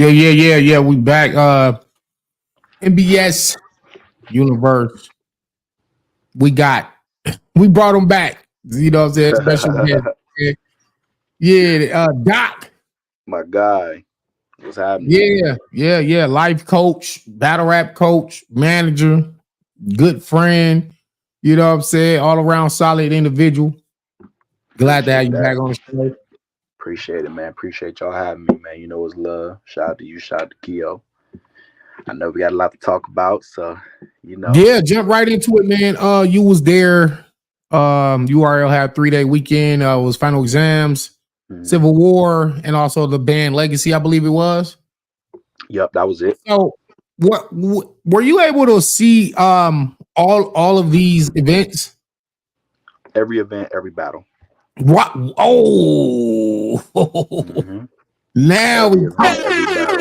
Yeah. We back. MBS Universe. We brought him back. You know what I'm saying? Special guest. Yeah, Doc. My guy, what's happening? Yeah. Life coach, battle rap coach, manager, good friend. You know what I'm saying? All around solid individual. Glad to have Appreciate you back that. on the show. Appreciate it, man. Appreciate y'all having me, man. You know it's love. Shout out to you. Shout out to Keo. I know we got a lot to talk about, so you know. Yeah, jump right into it, man. You was there. URL had 3-day weekend. Was final exams, Mhm. Civil War, and also the band Legacy, I believe it was. Yep, that was it. So, what were you able to see? All of these events. Every event, every battle. What? Oh, Hmm. now Every we event, every battle.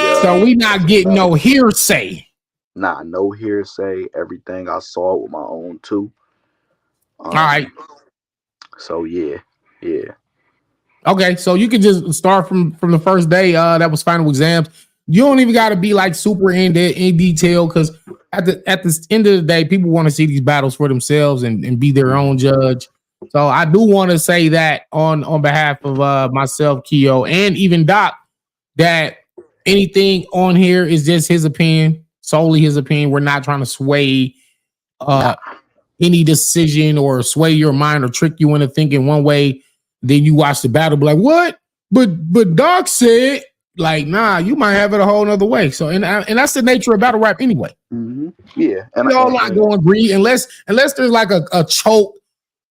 Yep, so we that's not a getting fact. no hearsay. Nah, no hearsay. Everything I saw with my own too. All right. Um. So yeah. Okay, so you can just start from the first day. That was final exams. You don't even got to be like super in detail because at the end of the day, people want to see these battles for themselves and be their own Hmm. judge. So I do want to say that on behalf of myself, Keo, and even Doc, that anything on here is just his opinion, solely his opinion. We're not trying to sway uh, Nah. any decision or sway your mind or trick you into thinking one way. Then you watch the battle, be like, what? But Doc said, like, nah, you might have it a whole other way. So and that's the nature of battle rap anyway. Hmm. Yeah, We all not and going to agree unless there's like a choke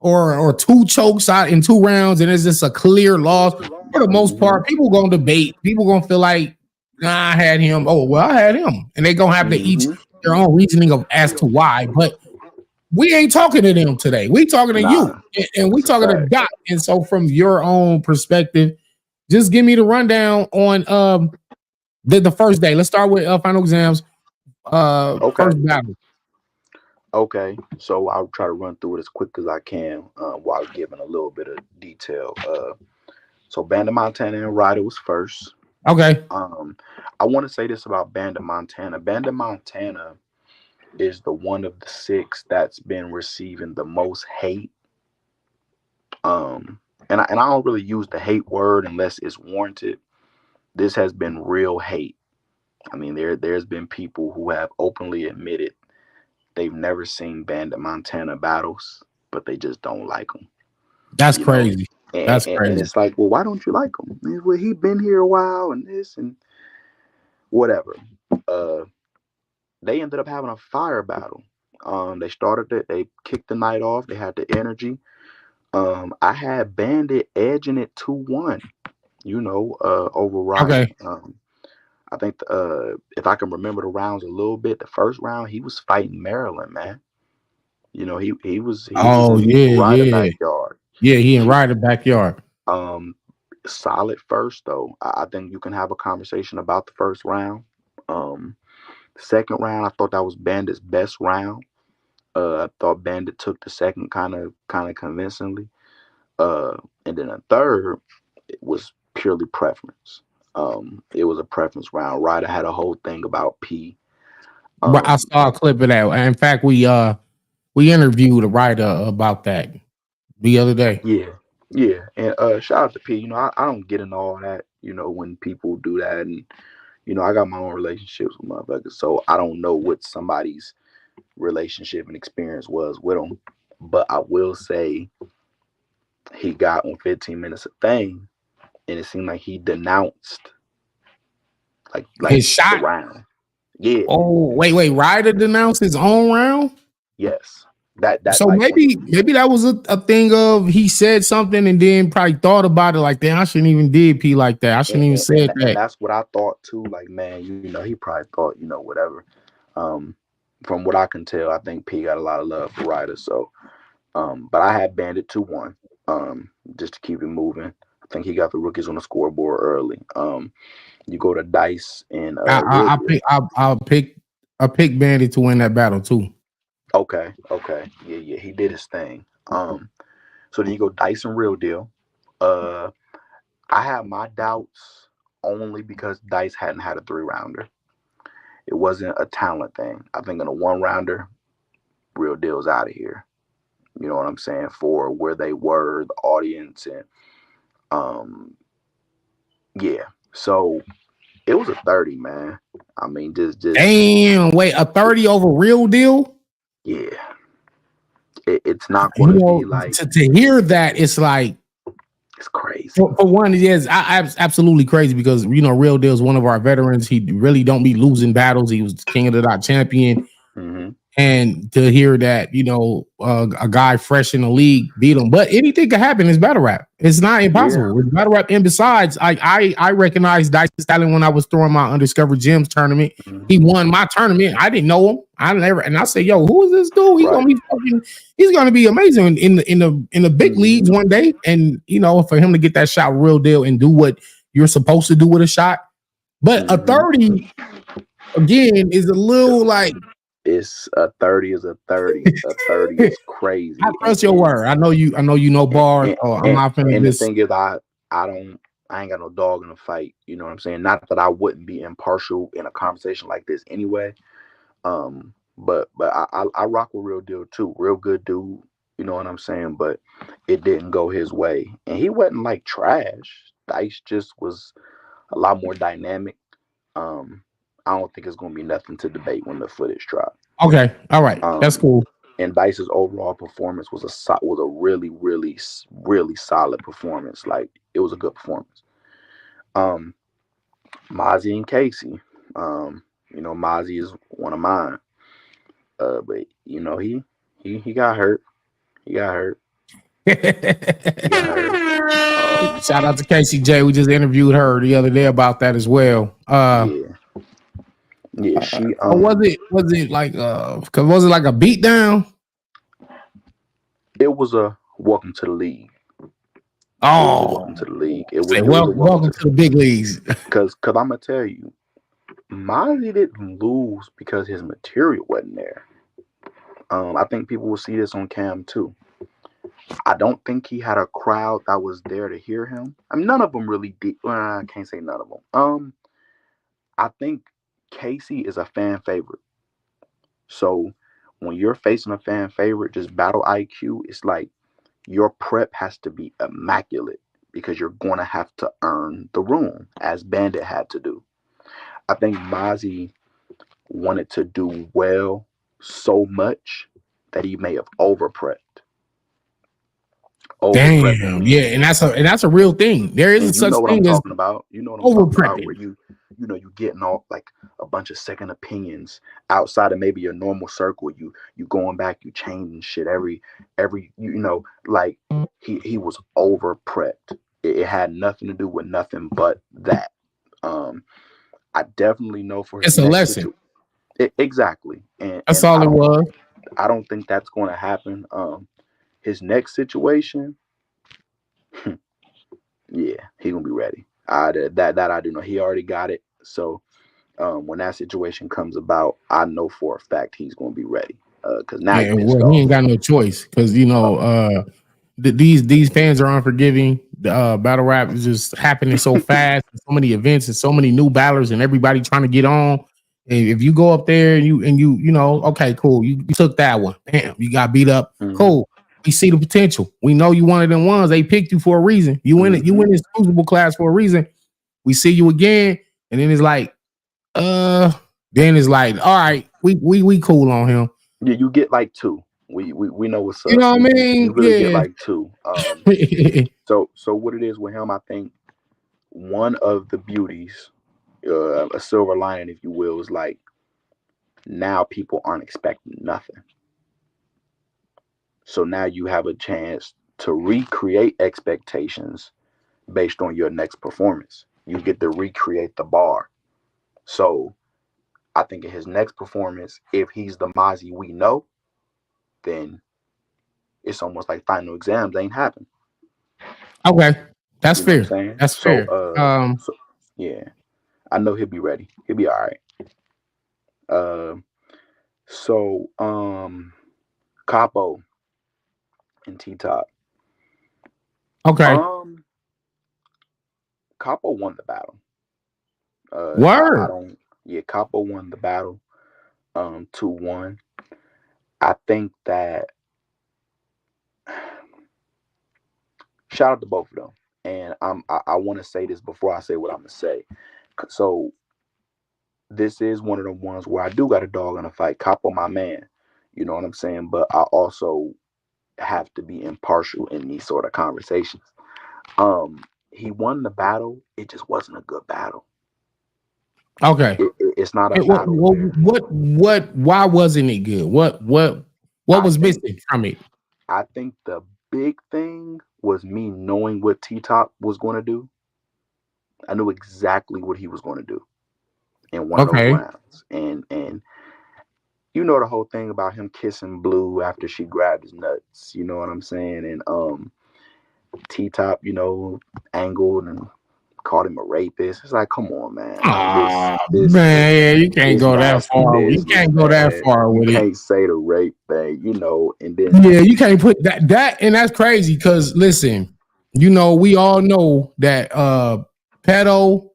or two chokes out in 2 rounds and it's just a clear loss. For the most hmm part, people gonna debate. People gonna feel like, nah, I had him. Oh, well, I had him, and they gonna have to each hmm their own reasoning of as to why. But we ain't talking to them today. We talking to you, nah, and we that's a talking to fact. Doc. And so, from your own perspective, just give me the rundown on the first day. Let's start with final exams. Okay. First battle. Okay, so I'll try to run through it as quick as I can while giving a little bit of detail. So Bandit Montana and Ryder was first. Okay, Um, I want to say this about Bandit Montana. Bandit Montana is the one of the six that's been receiving the most hate. And I don't really use the hate word unless it's warranted. This has been real hate. I mean, there's been people who have openly admitted they've never seen Bandit Montana battles, but they just don't like him. that's You know, crazy. and, That's and, and crazy. it's like, well, why don't you like him? Well, he been here a while and this and whatever. Uh, they ended up having a fire battle. They started it. They kicked the night off. They had the energy. I had Bandit edging it 2-1. Over Ryder. Okay. I think if I can remember the rounds a little bit, the first round he was fighting Maryland, man. He was Oh in yeah, Ryder yeah, backyard. yeah. He in He Ryder backyard. um solid first though. I think you can have a conversation about the first round. Um, Second round, I thought that was Bandit's best round. I thought Bandit took the second kind of convincingly. And then a third, it was purely preference. It was a preference round. Ryder had a whole thing about P. But I Um, saw a clip of that. In fact, we interviewed a writer about that the other day. yeah, yeah. And shout out to P. I don't get into all that. When people do that, and I got my own relationships with motherfuckers, so I don't know what somebody's relationship and experience was with them. But I will say he got on 15 minutes of fame, and it seemed like he denounced like His the shot. round. Yeah, Oh, wait. Ryder denounced his own round. yes. That So like maybe that was a thing of he said something and then probably thought about it like, damn, I shouldn't even did P like that. I and, shouldn't even and, said and and that. that's what I thought too. Like, man, he probably thought, whatever. Um, from what I can tell, I think P got a lot of love for Ryder. So, but I had Bandit 2-1. Just to keep it moving. I think he got the rookies on the scoreboard early. You go to Dice and Real Deal. I pick Bandit to win that battle too. Okay, yeah, he did his thing. So then you go Dice and Real Deal. Uh, I have my doubts only because Dice hadn't had a 3-rounder. It wasn't a talent thing. I think in a 1-rounder, Real Deal's out of here. You know what I'm saying? For where they were, the audience, and yeah. So it was a 30, man. I mean, just damn. Wait, a 30 over Real Deal? Yeah. It's not going to be like to hear that. It's like it's crazy. For one, yes, absolutely crazy because Real Deal is one of our veterans. He really don't be losing battles. He was King of the Dot champion. Mm-hmm. And to hear that, a guy fresh in the league beat him, but anything could happen. It's battle rap. It's not impossible. It's battle rap. And besides, I recognized Dice's talent when I was throwing my Undiscovered Gems tournament. Mm-hmm. He won my tournament. I didn't know him. And I said, "Yo, who is this dude? He's gonna be amazing in the big leagues one day." And for him to get that shot, Real Deal, and do what you're supposed to do with a shot. But a 30 again is a little like. It's a 30 is a 30. A 30 is crazy. I trust your word. I know you know bars. I'm not finna and the thing is, I ain't got no dog in the fight. You know what I'm saying? Not that I wouldn't be impartial in a conversation like this anyway. But I rock with Real Deal too. Real good dude. You know what I'm saying? But it didn't go his way, and he wasn't like trash. Dice just was a lot more dynamic. I don't think it's going to be nothing to debate when the footage drops. Okay, all right, that's cool. And Dice's overall performance was a really, really, really solid performance. Like, it was a good performance. Mozzie and Casey. Mozzie is one of mine. But he got hurt. He got hurt. Shout out to Casey J. We just interviewed her the other day about that as well. Yeah, she. Was it like because was it like a beatdown? It was a welcome to the league. Oh, welcome to the league. It was welcome to the big leagues. Because I'm gonna tell you, Mozzie didn't lose because his material wasn't there. I think people will see this on cam too. I don't think he had a crowd that was there to hear him. I mean, none of them really did. Well, I can't say none of them. I think Casey is a fan favorite. So when you're facing a fan favorite, just battle IQ, it's like your prep has to be immaculate because you're going to have to earn the room, as Bandit had to do. I think Mozzie wanted to do well so much that he may have over-prepped. Damn, yeah, and that's a real thing. There is such thing as talking about. You know what I'm talking about, where you getting off like a bunch of second opinions outside of maybe your normal circle. You going back, you changing shit every like he was over prepped. It had nothing to do with nothing but that. I definitely know for his it's a lesson. Exactly, and that's all it was. I don't think that's going to happen. His next situation, yeah, he gonna be ready. That I do know. He already got it. So when that situation comes about, I know for a fact he's gonna be ready. Because now he ain't got no choice. Because these fans are unforgiving. Battle rap is just happening so fast. So many events and so many new battlers and everybody trying to get on. And if you go up there and you okay, cool. You took that one. Damn, you got beat up. Mm-hmm. Cool. We see the potential. We know you one of them ones. They picked you for a reason. You win it. You win this crucible class for a reason. We see you again, and then it's like, all right, we cool on him. Yeah, you get like 2. We know what's up. You know what I mean? You really get like 2. So what it is with him, I think one of the beauties, a silver lining, if you will, is like now people aren't expecting nothing. So now you have a chance to recreate expectations based on your next performance. You get to recreate the bar. So I think in his next performance, if he's the Mozzie we know, then it's almost like final exams ain't happened. Okay. That's fair. That's fair. So, yeah. I know he'll be ready. He'll be all right. Capo and T-Top. Okay. Capo won the battle. I Word. don't. Yeah, Capo won the battle, 2-1. I think that shout out to both of them, and I want to say this before I say what I'm gonna say. So this is one of the ones where I do got a dog in a fight. Capo, my man, you know what I'm saying. But I also have to be impartial in these sort of conversations. He won the battle. It just wasn't a good battle. Okay. It's not a What, battle where why wasn't it good? What I was think missing from it? I think the big thing was me knowing what T Top was going to do. I knew exactly what he was going to do in one of those Okay. rounds, and you know the whole thing about him kissing Blue after she grabbed his nuts. You know what I'm saying? And T Top, angled and called him a rapist. It's like, come on, man. Like this, Ah, this, man, you can't this go that nasty far. You business, can't go that man. far You with it. can't say the rape thing, and then Yeah, you can't put that, and that's crazy. Because listen, we all know that pedo,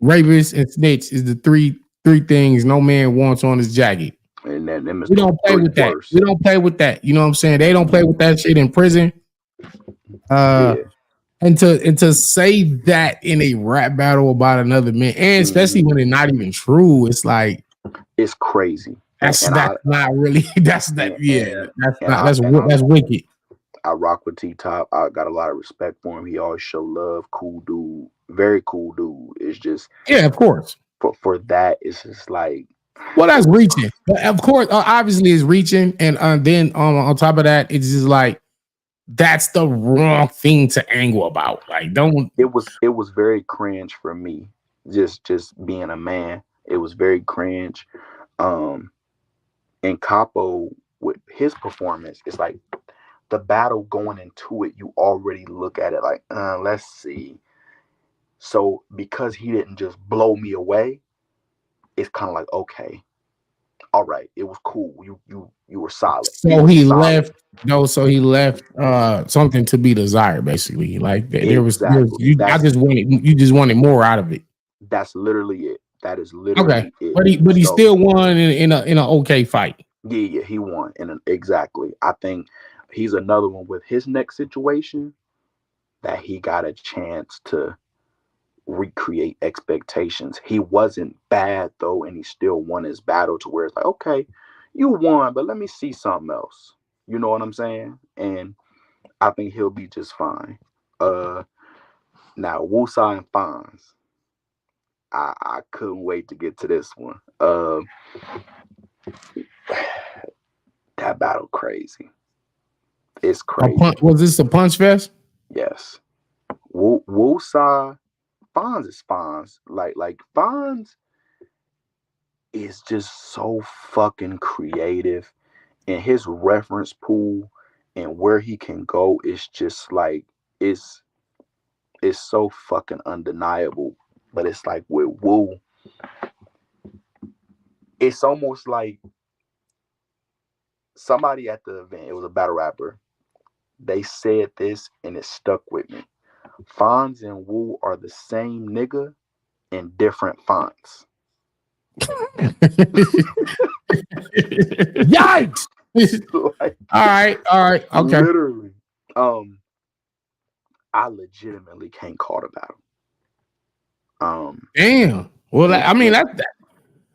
rapist, and snitch is the three things no man wants on his jacket. and then them is We the don't play three with that. worst. We don't play with that. You know what I'm saying? They don't play with that shit in prison. Yeah. And to say that in a rap battle about another man, and especially when it's not even true, it's like It's crazy. that's And I not really that's and, that yeah and that's and not I and that's wicked. I rock with T Top. I got a lot of respect for him. He always show love. Cool dude. Very cool dude. It's just Yeah, of course. for that, it's just like Well, it that's was reaching. But of course, obviously, it's reaching, and then on top of that, it's just like that's the wrong thing to angle about. Like, don't. it was very cringe for me. Just being a man, it was very cringe. Um, and Capo with his performance, it's like the battle going into it. You already look at it like, let's see. So because he didn't just blow me away, it's kind of like, okay, all right, it was cool. You were solid. He So was he solid. left. No, so he left something to be desired. Basically, like Exactly. I just wanted you just wanted more out of it. That's literally it. That is Okay, literally it. but he So still won in a okay fight. yeah, he won. And exactly. I think he's another one with his next situation that he got a chance to recreate expectations. He wasn't bad though, and he still won his battle to where it's like, okay, you won, but let me see something else. You know what I'm saying? And I think he'll be just fine. Now Wusa and Fonz. I couldn't wait to get to this one. That battle crazy. It's crazy. Was this a punch fest? Yes. Wusa, Fonz is Fonz. Like Fonz is just so fucking creative, and his reference pool and where he can go is just like it's so fucking undeniable. But it's like with Wu, it's almost like somebody at the event, it was a battle rapper, they said this and it stuck with me. Fonz and Wu are the same nigga in different fonts. Yikes! Like, All right, okay. literally. I legitimately can't call the battle. Damn. Well, And, I mean, and that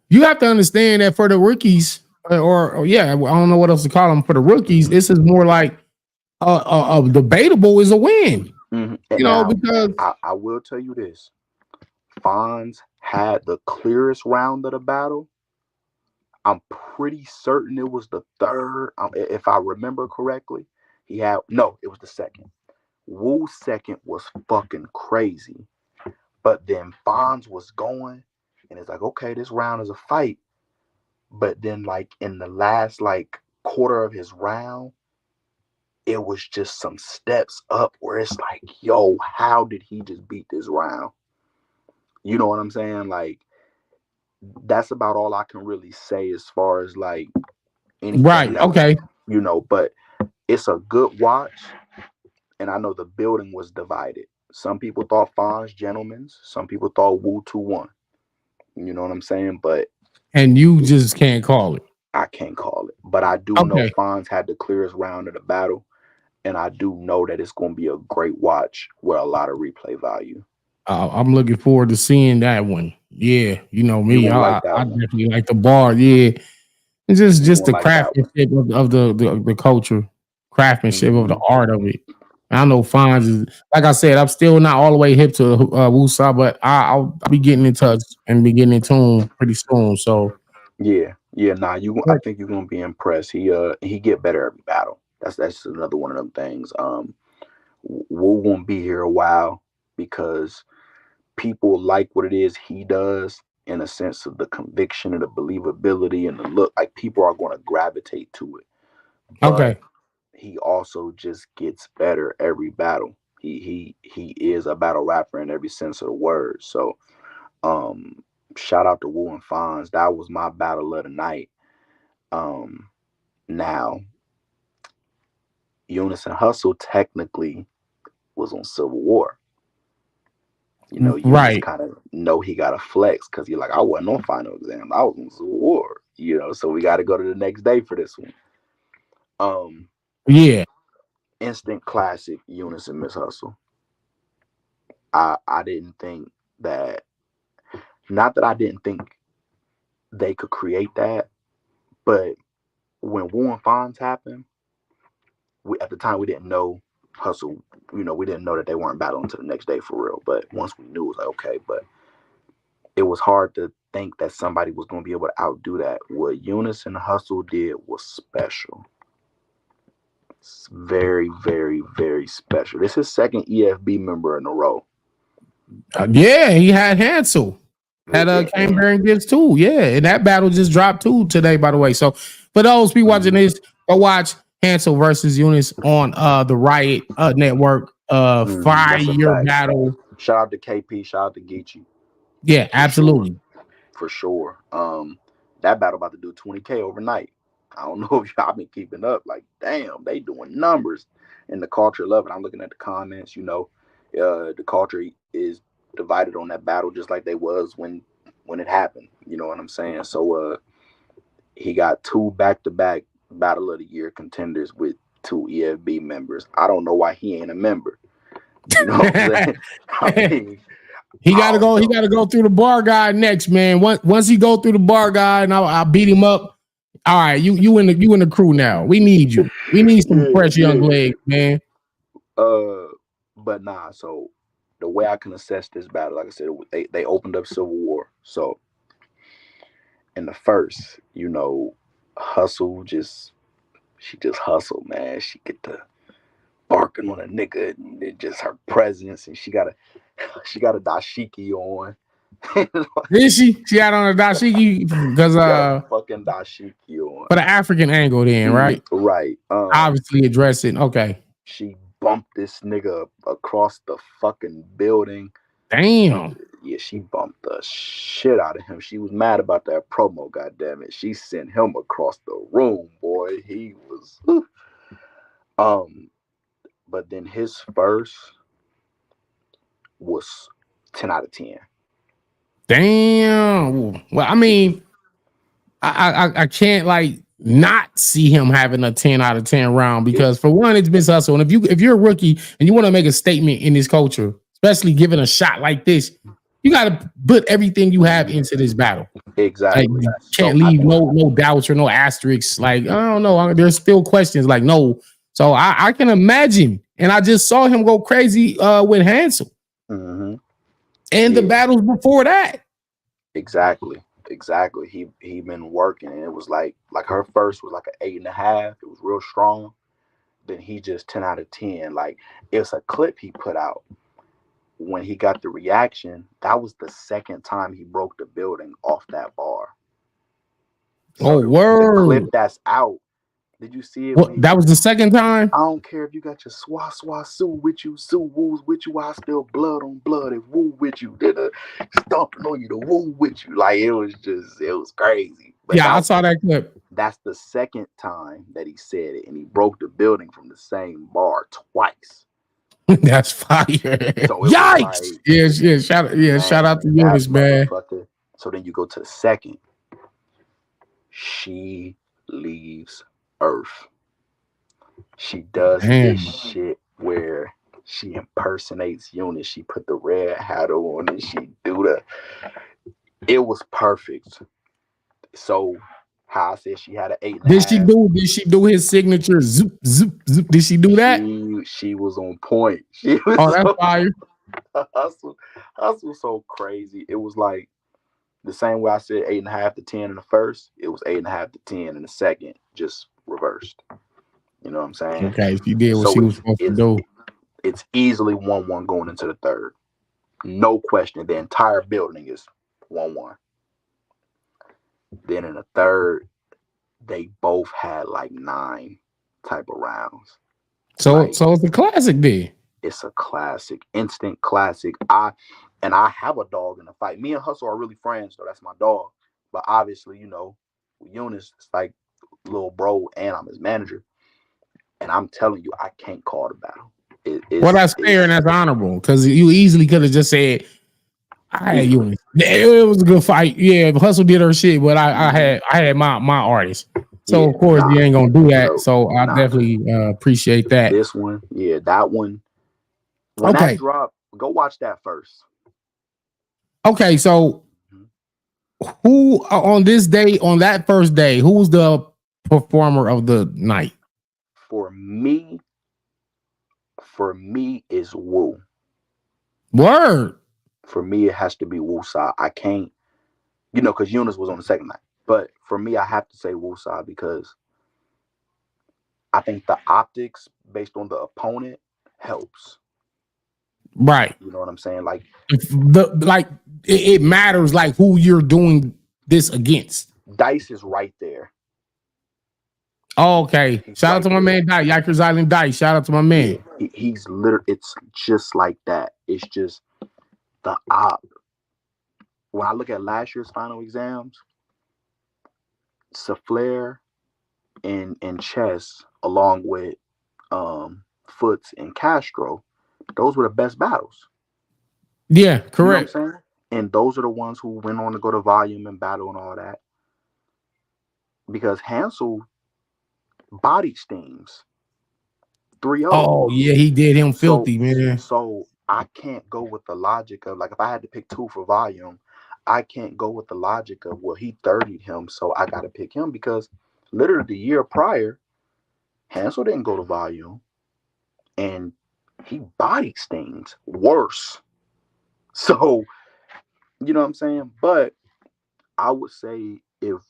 you have to understand that for the rookies, or yeah, I don't know what else to call them. For the rookies, this is more like debatable is a win. and now Because I will tell you this: Fonz had the clearest round of the battle. I'm pretty certain it was the third, if I remember correctly. It was the second. Wu's second was fucking crazy. But then Fonz was going, and it's like, okay, this round is a fight. But then, like, in the last, like, quarter of his round, it was just some steps up where it's like, yo, how did he just beat this round? You know what I'm saying? Like, that's about all I can really say as far as, like, anything right, else, okay. but it's a good watch. And I know the building was divided. Some people thought Fonz Gentlemen's. Some people thought Wu 2-1. You know what I'm saying? But And you just can't call it. I can't call it. But I do know Okay. Fonz had the clearest round of the battle. And I do know that it's going to be a great watch with a lot of replay value. I'm looking forward to seeing that one. Yeah, you know You me. gonna I like that one. definitely like the bar. Yeah, it's just gonna the like that one. craftsmanship of the culture, craftsmanship of the art of it. I know Fonz is, like I said, I'm still not all the way hip to Wusa, but I'll be getting in touch and be getting in tune pretty soon. So Yeah, nah, I think you're gonna be impressed. He get better every battle. That's another one of them things. Wu won't be here a while because people like what it is he does in a sense of the conviction and the believability and the look. Like people are going to gravitate to it. But okay, he also just gets better every battle. He is a battle rapper in every sense of the word. So shout out to Wu and Fonz. That was my battle of the night. Now Unis and Hustle technically was on Civil War. You know, Unis right, kind of know he got to flex because he like, I wasn't on final exam. I was on Civil War. You know, so we got to go to the next day for this one. yeah, Instant classic Unis and Miss Hustle. I didn't think that, not that I didn't think they could create that, but when Wu and Fonz happened, at the time we didn't know Hustle. You know, we didn't know that they weren't battling until the next day for real. But once we knew, it was like okay. But it was hard to think that somebody was going to be able to outdo that. What Unis and Hustle did was special. It's very, very, very special. This is his second EFB member in a row. yeah. He had Hansel. Had came bearing gifts too. Yeah, and that battle just dropped too today, by the way. So for those people watching this, go watch Hansel versus Unis on the Riot Network. That's a Fire fact. battle. Shout out to KP. Shout out to Geechee. Yeah, absolutely. For sure. That battle about to do 20K overnight. I don't know if y'all been keeping up. Like, damn, they doing numbers, and the culture love it. I'm looking at the comments. You know, the culture is divided on that battle just like they was when it happened. You know what I'm saying? So, he got 2 back-to-back Battle of the Year contenders with 2 EFB members. I don't know why he ain't a member. You know what I'm saying? I mean, he got to go. He got to go through the bar guy next, man. Once he go through the bar guy, and I'll beat him up. All right, you in the crew now. We need you. We need some fresh young legs, man. But nah. So the way I can assess this battle, like I said, they opened up Civil War. So in the first, you know, Hustle she just hustled, man. She get the barking on a nigga, and it just her presence, and she got a dashiki on. Did she? She had on a dashiki because fucking dashiki on for the African angle, then right? Right. Obviously addressing. Okay. She bumped this nigga across the fucking building. Damn. Yeah, she bumped the shit out of him. She was mad about that promo, goddammit. She sent him across the room, boy. He was but then his first was 10 out of 10. Damn. Well, I mean, I can't like not see him having a 10 out of 10 round because for one, it's Miss Hustle. And if you're a rookie and you want to make a statement in this culture, especially given a shot like this, you got to put everything you have into this battle. Exactly. Like, you can't leave no doubts or no asterisks. Like, I don't know. There's still questions. Like, no. So I can imagine. And I just saw him go crazy with Hansel. Mm-hmm. And the battles before that. Exactly. He been working, and it was like her first was like an 8.5. It was real strong. Then he just 10 out of 10. Like, it's a clip he put out when he got the reaction. That was the second time he broke the building off that bar. So the clip that's out. Did you see it? What, that was the second time? I don't care if you got your swah Sue with you, Sue Woo's with you, I still blood on blood if Woo with you. Did a stomping on you to Woo with you. Like, it was crazy. But yeah, I saw that clip. That's the second time that he said it, and he broke the building from the same bar twice. That's fire. So it was Yikes! like, Shout out to that Unis, man. motherfucker. So then you go to the second. She leaves Earth. She does this Damn. shit where she impersonates Unis. She put the red hat on and she do the. It was perfect. So how I said she had an 8.5. Did she do his signature? Zoop, zoop, zoop. Did she do that? She was on point. She was that's fire. Hustle so crazy. It was like the same way I said 8.5 to 10 in the first. It was 8.5 to 10 in the second, just reversed. You know what I'm saying? Okay, she did what she was supposed to do. It's easily 1-1 going into the third. No question. The entire building is 1-1. Then in the third, they both had like 9 type of rounds. So it's a classic then. It's a classic, instant classic. I have a dog in the fight. Me and Hustle are really friends, though. That's my dog. But obviously, you know, with Unis, it's like little bro, and I'm his manager. And I'm telling you, I can't call the battle. That's fair and that's honorable, because you easily could have just said, I had Unis. It was a good fight. Yeah, Hustle did her shit, but I had my artist. So of course you ain't gonna do that. So I definitely appreciate that. This one, that one. When that drop, go watch that first. Okay, so who on that first day, who's the performer of the night? For me, is Wu. Word. For me, it has to be Woosah. I can't, because Unis was on the second night. But for me, I have to say Woosah because I think the optics based on the opponent helps. Right. You know what I'm saying? Like it matters like who you're doing this against. Dice is right there. Oh, okay. Shout out to my man Dice. Yikers Island Dice. Shout out to my man. Yeah, he's literally, it's just like that. It's just the op. When I look at last year's final exams, Souffleur and chess, along with Footz and Castro, those were the best battles. Yeah, correct. You know what I'm saying? And those are the ones who went on to go to volume and battle and all that. Because Hansel body steams 3-0. Oh, yeah, he did him filthy, man. So I can't go with the logic of, like, if I had to pick 2 for volume, I can't go with the logic of, well, he 30'd him, so I got to pick him, because literally the year prior, Hansel didn't go to volume, and he body stings worse. So, you know what I'm saying? But I would say if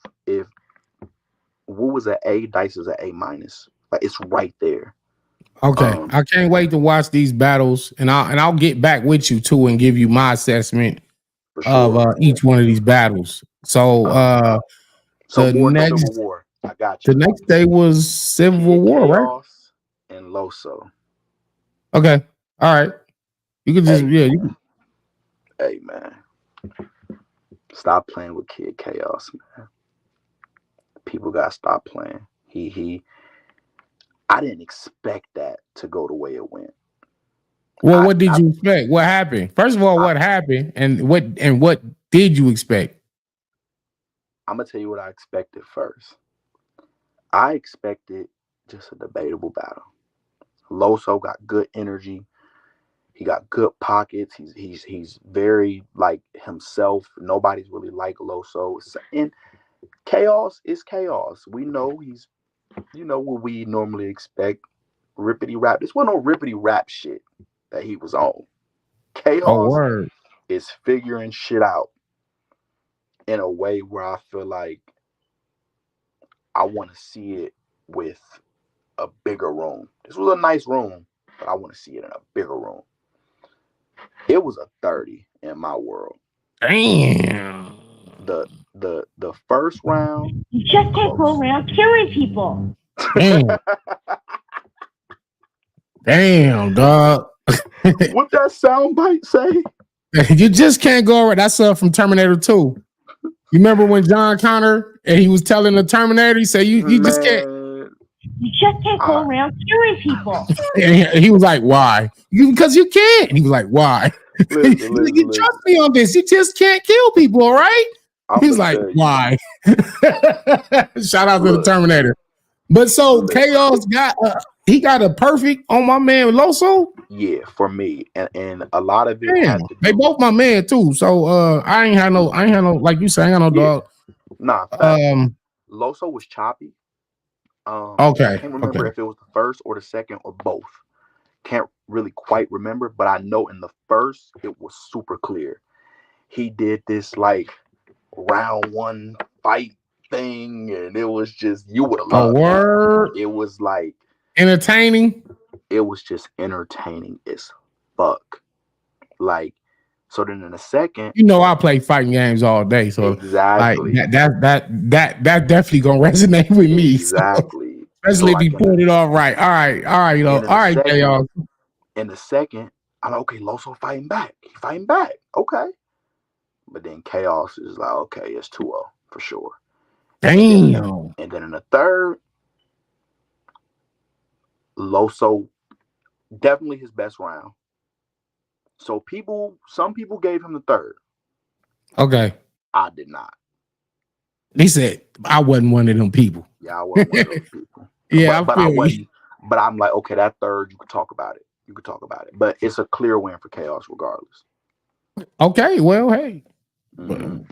Wu was an A, Dice is an A-. Like, it's right there. Okay, I can't wait to watch these battles, and I'll get back with you too and give you my assessment of each one of these battles. So the next Civil War. I got you. The next day was Civil War, right? And Loso. Okay, all right. You can just Hey man, stop playing with Kid Chaos, man. People gotta stop playing. I didn't expect that to go the way it went. Well, what did you expect? What happened? First of all, what happened, and what did you expect? I'm gonna tell you what I expected first. I expected just a debatable battle. Loso got good energy. He got good pockets. He's very like himself. Nobody's really like Loso. And Chaos is Chaos. We know he's, what we normally expect. Rippity rap. This wasn't no rippity rap shit that he was on. Chaos is figuring shit out in a way where I feel like I want to see it with a bigger room. This was a nice room, but I want to see it in a bigger room. It was a 30 in my world. Damn. The first round. You just can't go around killing people. Damn. Damn, dog. What that soundbite say? You just can't go around. That's from Terminator 2. You remember when John Connor and he was telling the Terminator, he said, you just can't. You just can't go around killing people. And he was like, "Why? Because you can't." And he was like, "Why?" You trust me on this. You just can't kill people, all right? He's like, "Why?" Shout out to the Terminator. But so Chaos got he got a perfect on my man Loso. Yeah, for me, and a lot of it had to do. They both my man too. So I ain't had no like you say, I ain't got no dog. Nah, Loso was choppy. Okay. I can't remember if it was the first or the second or both. Can't really quite remember, but I know in the first it was super clear. He did this like round one fight thing, and it was just you would have loved it. It was like entertaining. It was just entertaining as fuck. Like, so then in a second, I play fighting games all day, so exactly like, that definitely gonna resonate with me. Exactly, so, especially if you put it all right. All right, all right, y'all. In a second, I'm like, okay, Loso fighting back. He fighting back. Okay. But then Chaos is like, okay, it's 2-0 for sure. Damn. And then in the third, Loso, definitely his best round. So some people gave him the third. Okay. I did not. He said, I wasn't one of them people. Yeah, I wasn't one of those people. Yeah, but I wasn't. But I'm like, okay, that third, you could talk about it. But it's a clear win for Chaos regardless. Okay, well, hey.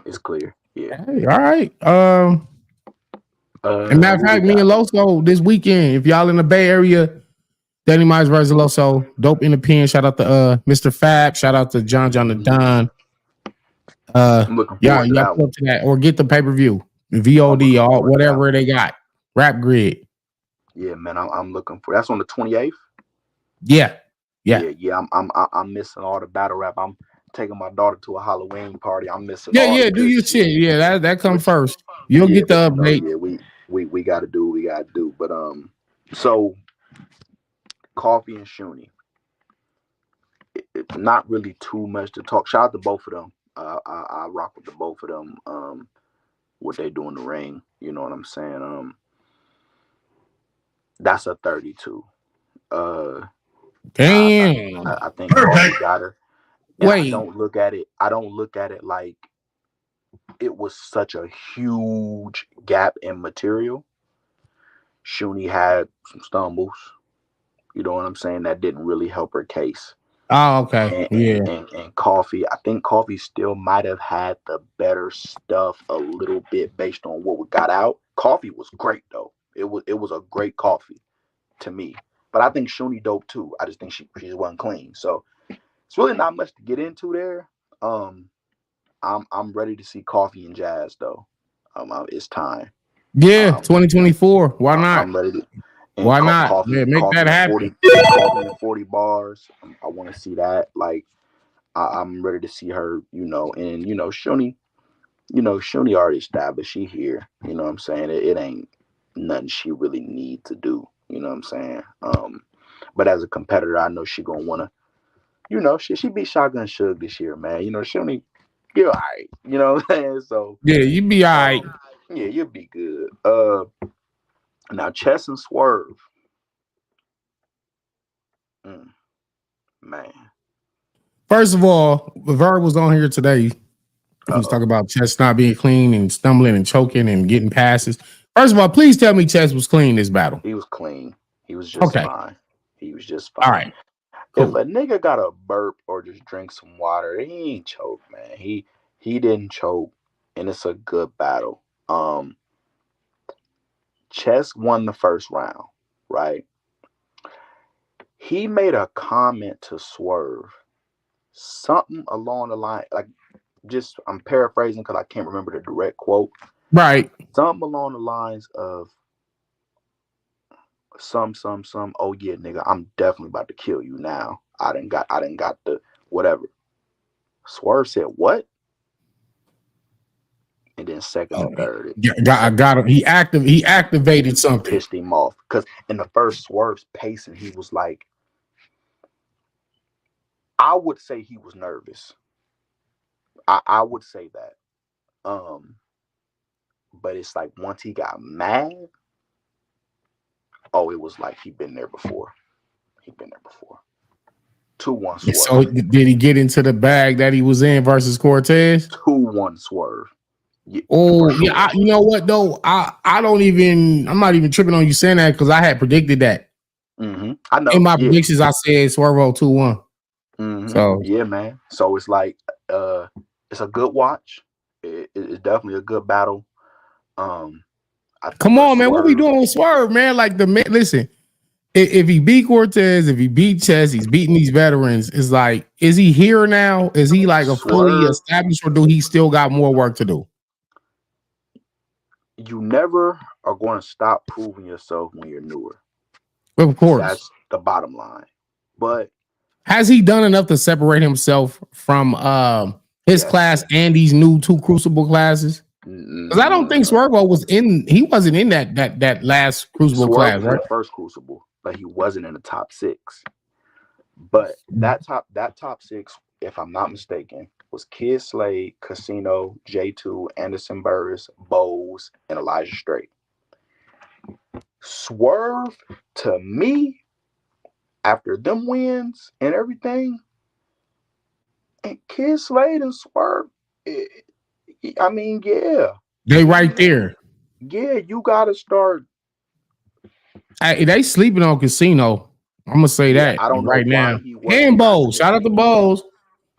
It's clear. Yeah. Hey, all right. And matter of fact, me and Loso this weekend, if y'all in the Bay Area, Danny Myers versus Loso, dope in the pen. Shout out to Mr. Fab. Shout out to John the Don. I'm looking forward to that, to that. Or get the pay-per-view, VOD, or whatever they got. Rap Grid. Yeah, man, I'm looking for. That's on the 28th. Yeah. I'm missing all the battle rap. I'm taking my daughter to a Halloween party. I'm missing. Yeah, do your shit. Yeah, that comes first. You'll get the update. We got to do what we got to do. But so Coffee and Shuni, not really too much to talk. Shout out to both of them. I rock with the both of them. What they do in the ring, you know what I'm saying? That's a 32. Damn. I think Coffee got her. And Wait. I don't look at it like it was such a huge gap in material. Shuni had some stumbles, you know what I'm saying, that didn't really help her case. Oh, okay. And Coffee, I think Coffee still might have had the better stuff a little bit based on what we got out. Coffee was great though. It was a great Coffee to me. But I think Shuni dope too. I just think she just wasn't clean. So it's really not much to get into there. I'm ready to see Coffee and Jazz though. It's time. Yeah, 2024. Why not? I'm ready to. Why not? Coffee, make that happen. Coffee and 40 bars. I want to see that. Like, I'm ready to see her. And Shuni. Shuni already established she here. You know what I'm saying? It ain't nothing she really need to do. You know what I'm saying? But as a competitor, I know she gonna wanna. She beat Shotgun Suge this year, man. Shuni. You're all right. You know what I'm saying? So yeah, you be all right. Yeah, you'll be good. Now Chess and Swerve. Man. First of all, Verb was on here today. He was talking about Chess not being clean and stumbling and choking and getting passes. First of all, please tell me Chess was clean this battle. He was clean. He was just fine. He was just fine. All right. Cool. If a nigga got a burp or just drink some water, he ain't choked, man. He didn't choke, and it's a good battle. Chess won the first round, right? He made a comment to Swerve, something along the line, like, just I'm paraphrasing because I can't remember the direct quote. Right. Something along the lines of some. Oh yeah, nigga, I'm definitely about to kill you now. I didn't got the whatever. Swerve said what? And then second and third. I got him. He activated something. Pissed him off. Because in the first Swerve's pacing, he was like, I would say he was nervous. I would say that. But it's like once he got mad, Oh, it was like he'd been there before. 2-1 Swerve. So did he get into the bag that he was in versus Cortez? 2-1 Swerve. Yeah, oh, sure. Yeah. You know what though? I'm not even tripping on you saying that because I had predicted that. Mm-hmm. I know. In my predictions, I said Swerve 2-1. Mm-hmm. So yeah, man. So it's like it's a good watch. It's definitely a good battle. Come on, man. What we doing with Swerve, man? Like listen, if he beat Cortez, if he beat Chess, he's beating these veterans. It's like, is he here now? Is he like a fully established, or do he still got more work to do? You never are going to stop proving yourself when you're newer. Of course. That's the bottom line. But has he done enough to separate himself from his class and these new 2 Crucible classes? Because I don't think Swerve wasn't in that last Crucible class, right? The first Crucible, but he wasn't in the top 6. But that top 6, if I'm not mistaken, was Kid Slade, Casino, J2, Anderson Burris, Bowes, and Elijah Strait. Swerve, to me, after them wins and everything, and Kid Slade and Swerve, I mean, yeah. They right there. Yeah, you got to start. They sleeping on Casino. I'm going to say that I don't know right now. He and Bowes. Shout out to Bowes.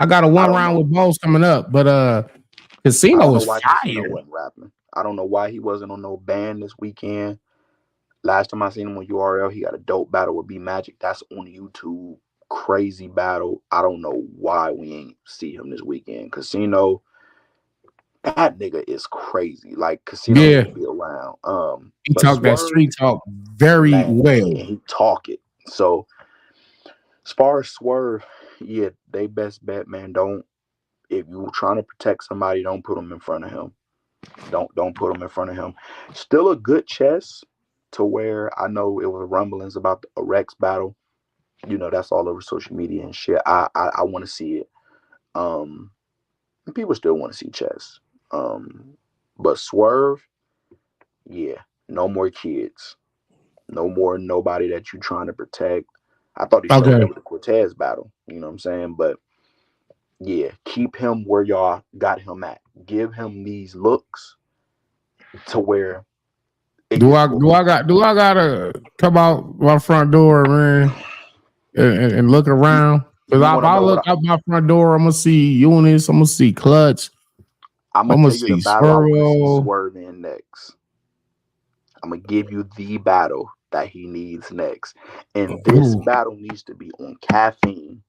I got a 1 round with Bowes coming up, but Casino is fire. Casino wasn't rapping. I don't know why he wasn't on no band this weekend. Last time I seen him on URL, he got a dope battle with B Magic. That's on YouTube. Crazy battle. I don't know why we ain't see him this weekend. Casino, that nigga is crazy. Like Casino needs to be around. He talk that street talk very well. And he talk it. So as far as Swerve, yeah, they best bet, man. If you're trying to protect somebody, don't put them in front of him. Don't put them in front of him. Still a good chess to where I know it was rumblings about a Rex battle. You know, that's all over social media and shit. I want to see it. And people still want to see chess. But Swerve, yeah, no more kids. No more nobody that you're trying to protect. I thought he showed up with the Cortez battle. You know what I'm saying? But yeah, keep him where y'all got him at. Give him these looks to where. Do I gotta come out my front door, man, and look around? Because if I look out my front door, I'm gonna see Unis, I'm gonna see Clutch, I'm gonna tell you the battle I want to see Swerve in next. I'm gonna give you the battle that he needs next, and this battle needs to be on caffeine.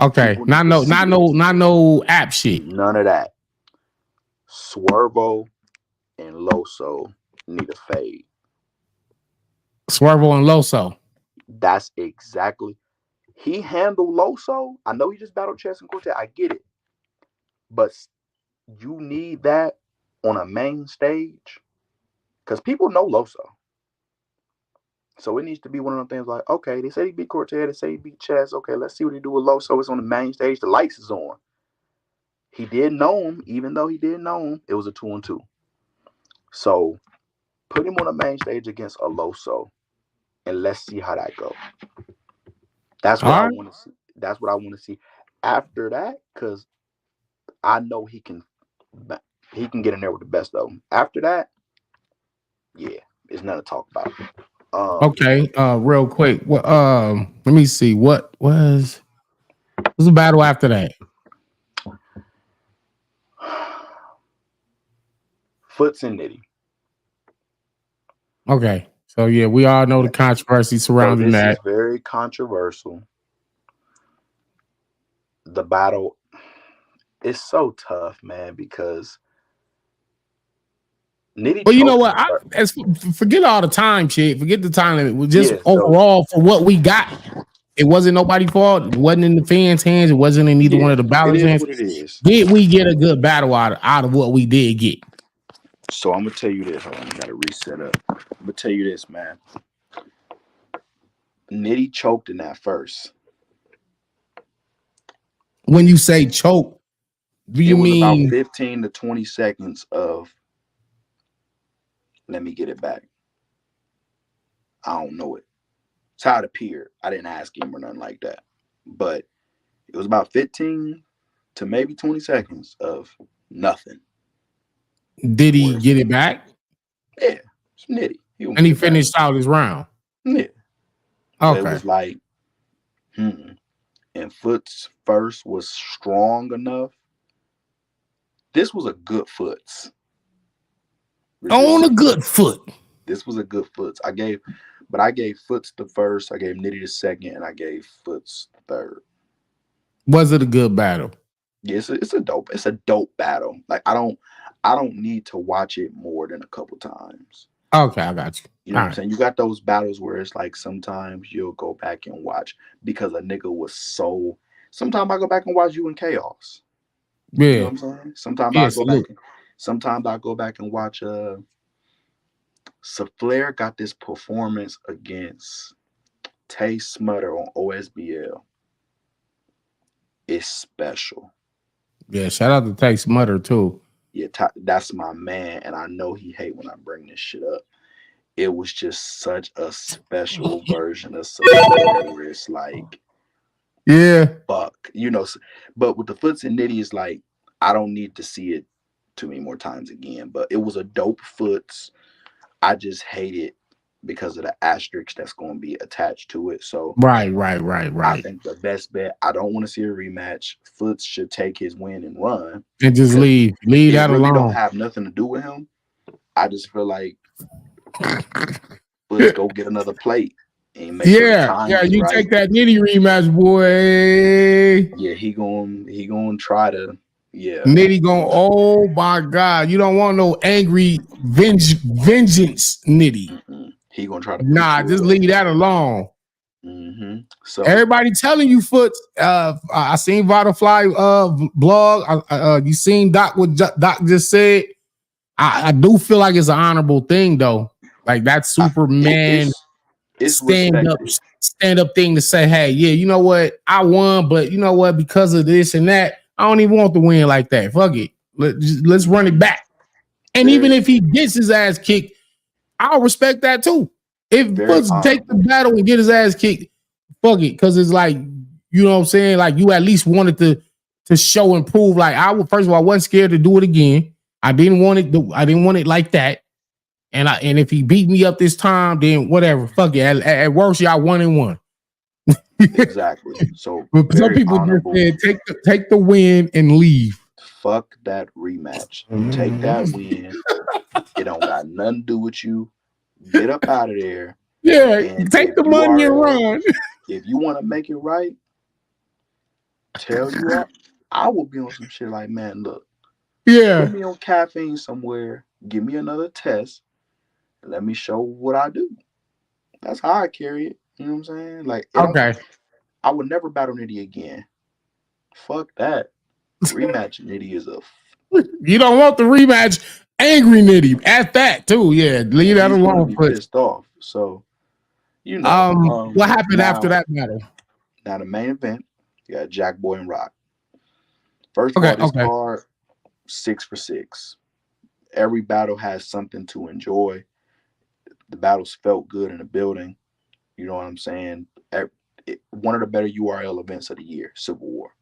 Okay, not no app shit. None of that. Swervo and Loso need a fade. Swervo and Loso. That's exactly. He handled Loso. I know he just battled Chess and Cortez. I get it, but you need that on a main stage because people know Loso. So it needs to be one of them things like, okay, they say he beat Cortez, they say he beat Chess. Okay, let's see what he do with Loso. It's on the main stage. The lights is on. He did know him, even though he didn't know him. It was a 2-on-2. So put him on the main stage against a Loso, and let's see how that goes. That's what I want to see. That's what I want to see. After that, because I know he can get in there with the best of them. After that, yeah, it's nothing to talk about. Okay, real quick. Let me see. What was the battle after that? Footz and Nitty. Okay, so yeah, we all know the controversy surrounding that. This is very controversial. The battle is so tough, man, because Nitty. But you know what? Forget all the time shit. Forget the time limit. Just overall for what we got. It wasn't nobody's fault. It wasn't in the fans' hands. It wasn't in either one of the ballers' hands. What it is. Did we get a good battle out of what we did get? So I'm gonna tell you this. Hold on, I gotta reset up. I'm gonna tell you this, man. Nitty choked in that first. When you say choke, do you mean about 15 to 20 seconds of? Let me get it back. I don't know it. It's how it appeared. I didn't ask him or nothing like that. But it was about 15 to maybe 20 seconds of nothing. Did he get it back? Yeah, it's Nitty. And he finished out his round. Yeah. Okay. But it was like, and Footz first was strong enough. This was a good Footz. On a good foot. This was a good Footz. I gave Footz the first, I gave Nitty the second, and I gave Footz the third. Was it a good battle? Yeah, it's a dope battle. Like I don't need to watch it more than a couple times. Okay, I got you. You know what I'm saying? You got those battles where it's like sometimes you'll go back and watch because a nigga was so. Sometimes I go back and watch You in Chaos. Yeah. You know what I'm saying? Sometimes I go back and watch Flair got this performance against Tay Smutter on OSBL. It's special. Yeah, shout out to Tay Smutter too. Yeah, that's my man, and I know he hate when I bring this shit up. It was just such a special version of something where it's like, yeah, fuck, you know. But with the Footz and Nitty, it's like I don't need to see it too many more times again. But it was a dope Footz. I just hate it because of the asterisk that's going to be attached to it. So right. I think the best bet. I don't want to see a rematch. Footz should take his win and run and just leave that really alone. Don't have nothing to do with him. I just feel like Footz go get another plate. And make sure the time is you right. take that Nitty rematch, boy. Yeah, he gonna try to. Yeah, Nitty going. Oh my God, you don't want no angry vengeance, Nitty. Mm-hmm. He gonna try to. Just leave that alone. Mm-hmm. So everybody telling you, Footz. I seen Vitafly blog. You seen Doc? What Doc just said. I do feel like it's an honorable thing though. Like that Superman stand up thing to say, hey, yeah, you know what? I won, but you know what? Because of this and that, I don't even want to win like that. Fuck it. Let's run it back. And even if he gets his ass kicked, I'll respect that too. If Footz take the battle and get his ass kicked, fuck it. Because it's like, you know what I'm saying? Like you at least wanted to show and prove. Like first of all, I wasn't scared to do it again. I didn't want it like that. And if he beat me up this time, then whatever. Fuck it. At worst, y'all 1-1. Exactly. So some people just said take the win and leave. Fuck that rematch. Take that win. It don't got nothing to do with you. Get up out of there. Yeah, take the money and run. If you want to make it right, tell you what, I will be on some shit like, man, look. Yeah. Put me on caffeine somewhere. Give me another test. And let me show what I do. That's how I carry it. You know what I'm saying? Like, okay. I would never battle Nitty again. Fuck that. Rematch Nitty is a. You don't want the rematch. Angry Nitty at that too. Yeah, leave that alone. Be pissed off. So, you know. What happened after that battle? Now the main event, you got Jackboy and Roc. First of all, this card 6 for 6. Every battle has something to enjoy. The battles felt good in the building. You know what I'm saying? One of the better URL events of the year, Civil War.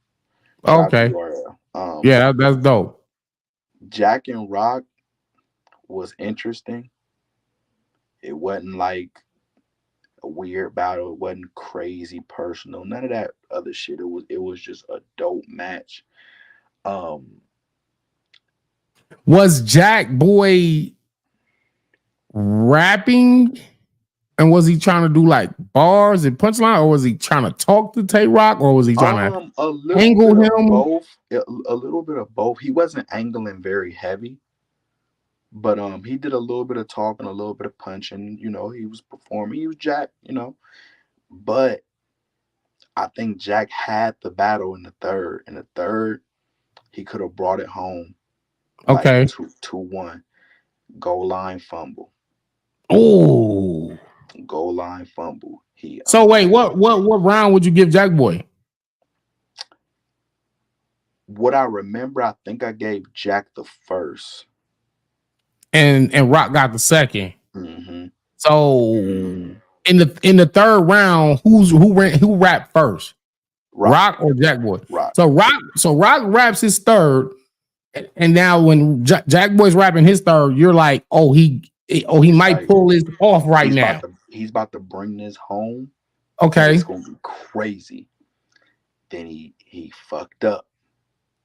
Okay. Yeah, that's dope. Jack and Roc was interesting. It wasn't like a weird battle. It wasn't crazy personal. None of that other shit. It was just a dope match. Was Jackboy rapping? And was he trying to do like bars and punchline, or was he trying to talk to Tay Roc, or was he trying to angle him? A little bit of both. He wasn't angling very heavy, but he did a little bit of talking, a little bit of punching. You know, he was performing. He was Jack. You know, but I think Jack had the battle in the third. In the third, he could have brought it home. Okay, like 2-1, goal line fumble. Oh. Goal line fumble. So wait, what round would you give Jackboy? What I remember, I think I gave Jack the first, and Roc got the second. Mm-hmm. So in the third round, who rapped first? Rock or Jackboy? Rock. So Rock raps his third, and now when Jackboy's rapping his third, you're like, he might like, pull this off right now. He's about to bring this home. Okay, it's gonna be crazy. Then he fucked up.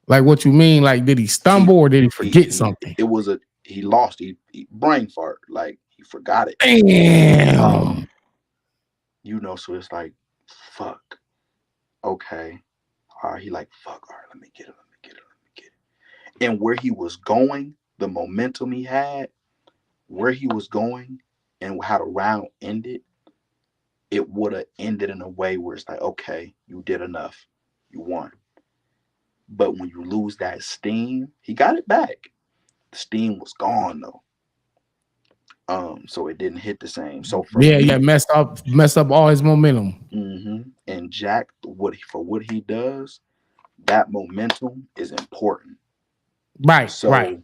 Like, what you mean? Like, did he stumble or did he forget something? He lost. He brain fart. Like, he forgot it. Damn. So it's like, fuck. Okay. All right. He like, fuck. All right. Let me get it. And where he was going, the momentum he had, where he was going, and how the round ended, it would have ended in a way where it's like, okay, you did enough. You won. But when you lose that steam, he got it back. The steam was gone though. So it didn't hit the same. So for me, messed up all his momentum. Mm-hmm. And Jack, for what he does, that momentum is important. Right. So right.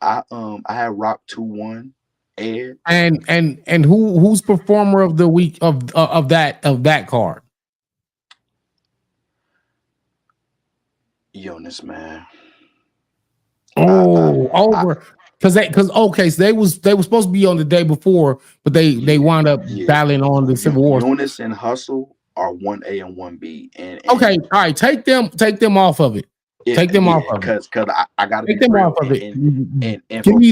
I had Rock 2-1. Ed. And who's performer of the week of that card? Unis, man. Over. So they was supposed to be on the day before, but they wound up battling on the Civil War. Unis and Hustle are 1A and 1B. And okay, all right, take them off of it. Take them off of it. Because I gotta take them real. off of it. And give me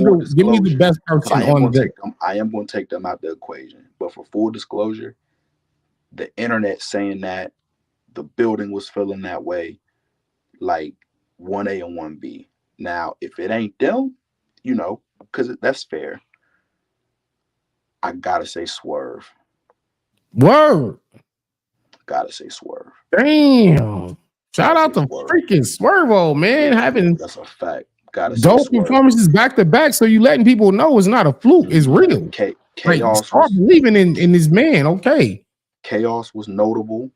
the best person on the. I am going to take them out the equation. But for full disclosure, the internet saying that the building was feeling that way, like 1A and 1B. Now, if it ain't them, because that's fair, I gotta say Swerve. Word. Gotta say Swerve. Damn. Shout out to freaking Swerve, man. That's a fact. Gotta say dope performances back to back, so you letting people know it's not a fluke, it's real. Chaos. Start believing in this man. Okay. Chaos was notable.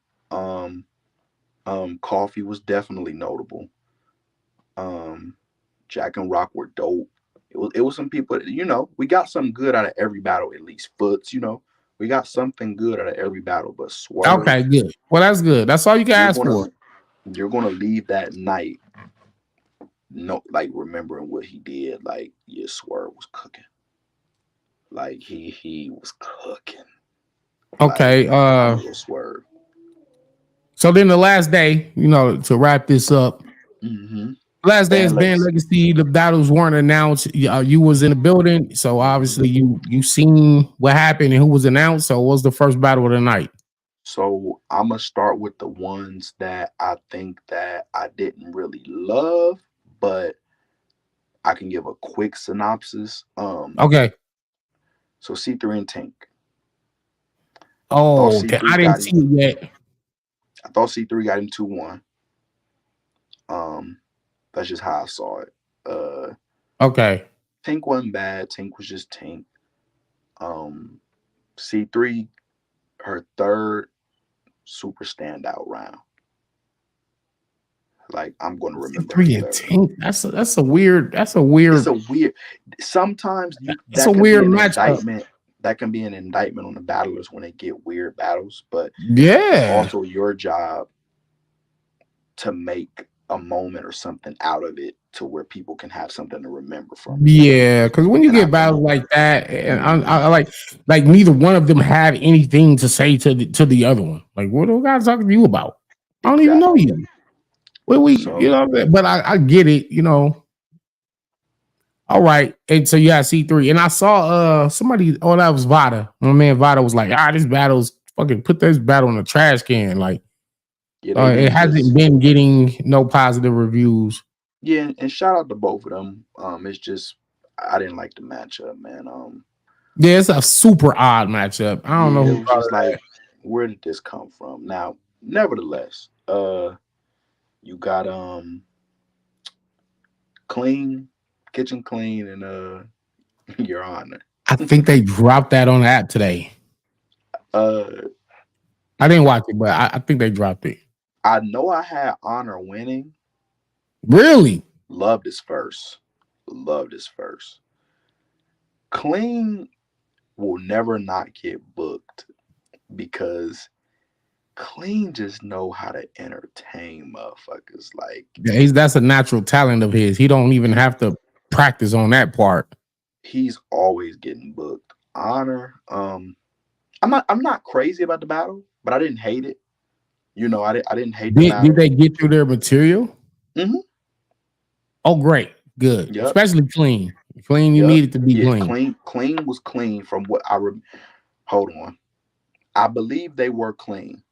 Coffee was definitely notable. Jack and Rock were dope. It was some people, we got something good out of every battle, at least. Footz, we got something good out of every battle, but Swerve. Okay, good. Well, that's good. That's all you can ask for. You're gonna leave that night, remembering what he did. Like, Swerve was cooking. Like, he was cooking. Okay. Swerve. So then the last day, to wrap this up. Mm-hmm. Last day is Band Legacy. The battles weren't announced. You was in the building, so obviously you seen what happened and who was announced. So what was the first battle of the night? So I'm gonna start with the ones that I think that I didn't really love, but I can give a quick synopsis. Okay. So C3 and Tink. Oh, okay. I didn't see it yet. I thought C3 got him 2-1. That's just how I saw it. Okay. Tink wasn't bad. Tink was just Tink. C3, her third super standout round. Like, I'm going to remember. C3 and Tink. That's a weird. It's a weird. Sometimes it's a weird matchup. That can be an indictment on the battlers when they get weird battles. But it's also your job to make a moment or something out of it to where people can have something to remember from it. Yeah, because when you get battles like that, and I like neither one of them have anything to say to the other one. Like, what are guys talking to you about? I don't even know you. But I get it, All right, and so you got C3, and I saw somebody. Oh, that was Vada. My man Vada was like, this battle's fucking put this battle in the trash can. Like, it hasn't been getting no positive reviews. Yeah, and shout out to both of them. It's just I didn't like the matchup, man. Yeah, it's a super odd matchup. I don't know. It was just like, where did this come from? Now, nevertheless, you got Kitchen Clean, and Your Honor. I think they dropped that on the app today. I didn't watch it, but I think they dropped it. I know I had Honor winning. Really? Loved his first. Clean will never not get booked because Clean just know how to entertain motherfuckers. Like, Yeah, that's a natural talent of his. He don't even have to practice on that part. he's always getting booked. Honor, I'm not crazy about the battle, but I didn't hate it. You know, I didn't hate the battle. Did they get through their material? Mm-hmm. Oh, great, good. Yep. Especially Clean. Clean, you Yep. needed to be Yeah, clean. clean was clean from what hold on. I believe they were clean.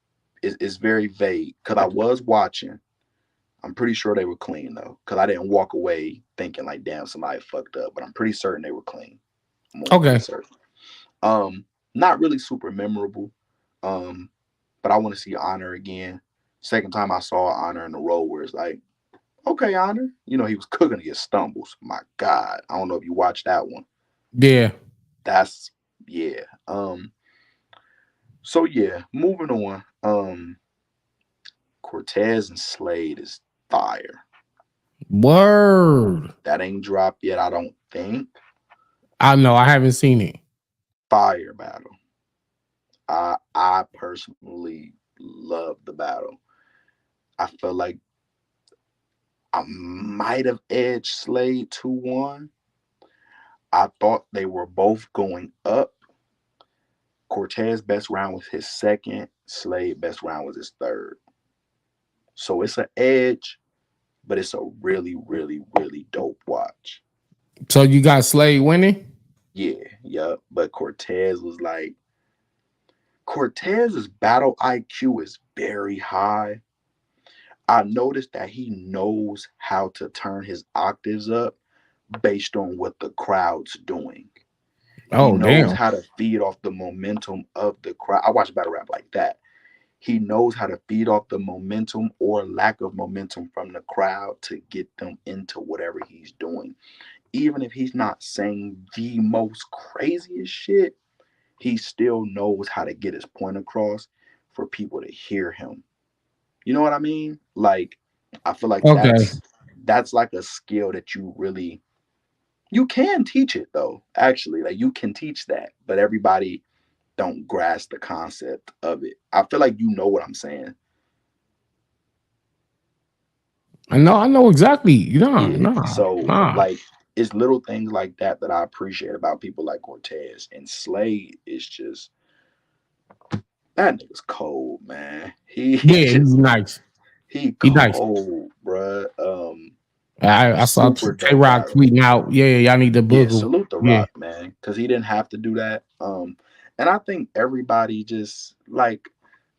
It's very vague because I was watching. I'm pretty sure they were clean though, because I didn't walk away thinking like, damn, somebody fucked up. But I'm pretty certain they were clean. I'm Okay. certain. Not really super memorable. But I want to see Honor again. Second time I saw Honor in the row where it's like, okay, Honor. You know, he was cooking against Stumbles. My God. I don't know if you watched that one. Yeah. That's yeah. So yeah, moving on. Cortez and Slade is fire. Word. That ain't dropped yet, I don't think. I know. I haven't seen it. Fire battle. I personally love the battle. I feel like I might have edged Slade 2-1. I thought they were both going up. Cortez best round was his second. Slade best round was his third. So it's an edge, but it's a really, really, really dope watch. So you got Slade winning? Yeah. But Cortez's battle IQ is very high. I noticed that he knows how to turn his octaves up based on what the crowd's doing. He knows how to feed off the momentum of the crowd. I watch battle rap like that. He knows how to feed off the momentum or lack of momentum from the crowd to get them into whatever he's doing. Even if he's not saying the most craziest shit, he still knows how to get his point across for people to hear him. You know what I mean? Like, I feel like that's like a skill that you can teach it though. Actually, like you can teach that, but everybody don't grasp the concept of it. I feel like you know what I'm saying. I know exactly. So like it's little things like that that I appreciate about people like Cortez. And Slade is just that nigga's cold, man. He's nice. He cold, bruh. I saw Tay Roc tweeting out. Yeah, y'all need to book him. Salute the Rock, man, because he didn't have to do that. And I think everybody just like,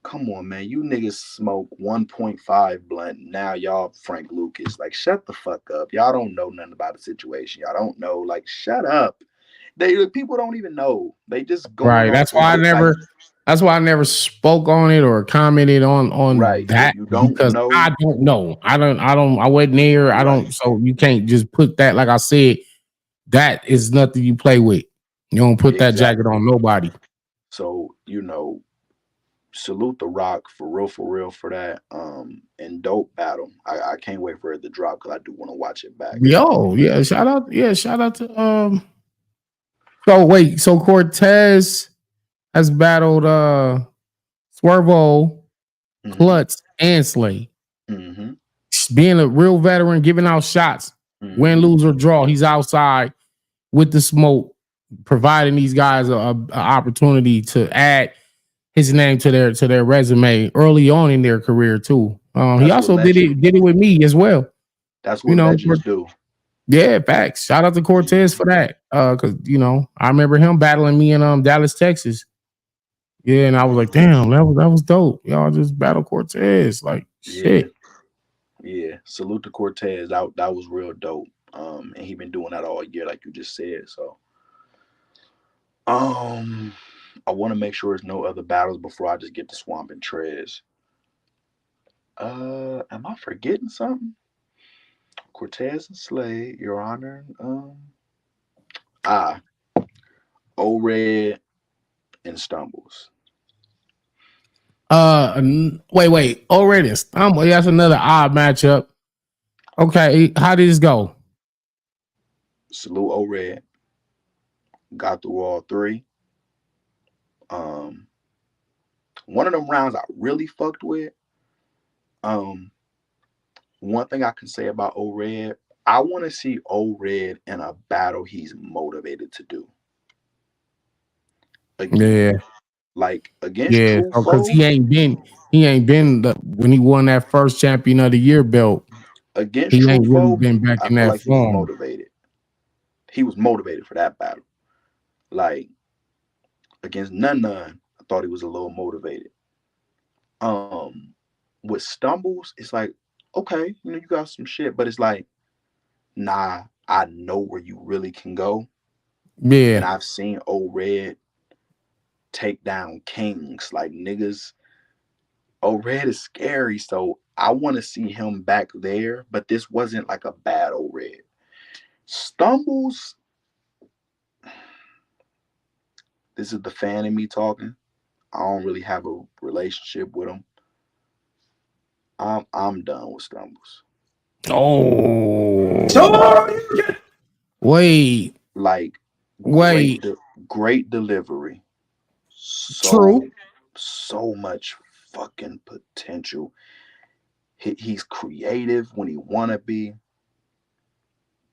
come on, man. You niggas smoke 1.5 blunt. Now y'all Frank Lucas. Like, shut the fuck up. Y'all don't know nothing about the situation. Y'all don't know. Like, shut up. People don't even know. They just go right. That's why I never spoke on it or commented on that you don't because know. I don't know. I wasn't there. I don't. So you can't just put that. Like I said, that is nothing you play with. You don't put that jacket on nobody. So salute the Rock for real for that. And dope battle. I can't wait for it to drop because I do want to watch it back. Shout out to So Cortez has battled Swerve, Clutch, and Slade. Mm-hmm. Being a real veteran, giving out shots, win, lose, or draw. He's outside with the smoke, providing these guys a opportunity to add his name to their resume early on in their career too. He also did it with me as well. That's what legends do. Yeah, facts. Shout out to Cortez for that. Because I remember him battling me in Dallas, Texas. Yeah, and I was like, damn, that was dope. Y'all just battle Cortez. Like shit. Yeah. Salute to Cortez. That was real dope. And he been doing that all year, like you just said. So I want to make sure there's no other battles before I just get to Swamp and Trez. Am I forgetting something? Cortez and Slade, Your Honor. O-Red and Stumbles. Wait. O-Red and Stumbles. That's another odd matchup. Okay, how did this go? Salute O-Red. Got through all three. One of them rounds I really fucked with. One thing I can say about O-Red, I want to see O-Red in a battle he's motivated to do. Again, like against True because Foe. he ain't been when he won that first champion of the year belt. Against He True ain't really Foe, been back I in feel that like he was form. motivated. He was motivated for that battle. Like against None, I thought he was a little motivated. With Stumbles, it's like, okay, you got some shit, but it's like, nah, I know where you really can go. Yeah. And I've seen O-Red take down kings. Like niggas, O-Red is scary. So I want to see him back there, but this wasn't like a bad O-Red. Stumbles, this is the fan in me talking. I don't really have a relationship with him. I'm done with Stumbles. Oh. Wait. Like Wait. Great delivery. True. So much fucking potential. He's creative when he wanna be.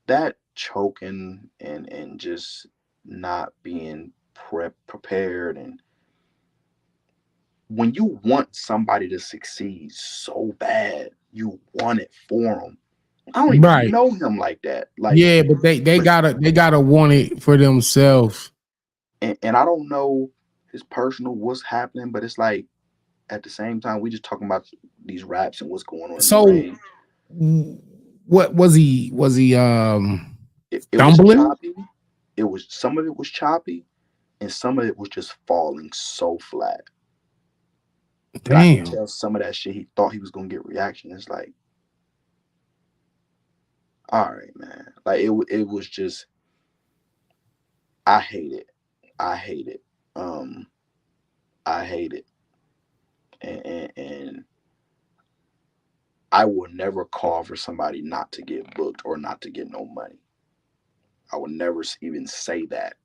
That choking and just not being prepared, and when you want somebody to succeed so bad, you want it for them. I don't even know him like that. Like, yeah, but they gotta want it for themselves. And I don't know his personal what's happening, but it's like at the same time we just talking about these raps and what's going on. So, in the ring. What was he? It was choppy. It was, some of it was choppy, and some of it was just falling so flat. Damn. I can tell some of that shit he thought he was gonna get reaction. It's like, all right, man. Like it was just, I hate it. I hate it. I hate it. And I will never call for somebody not to get booked or not to get no money. I would never even say that.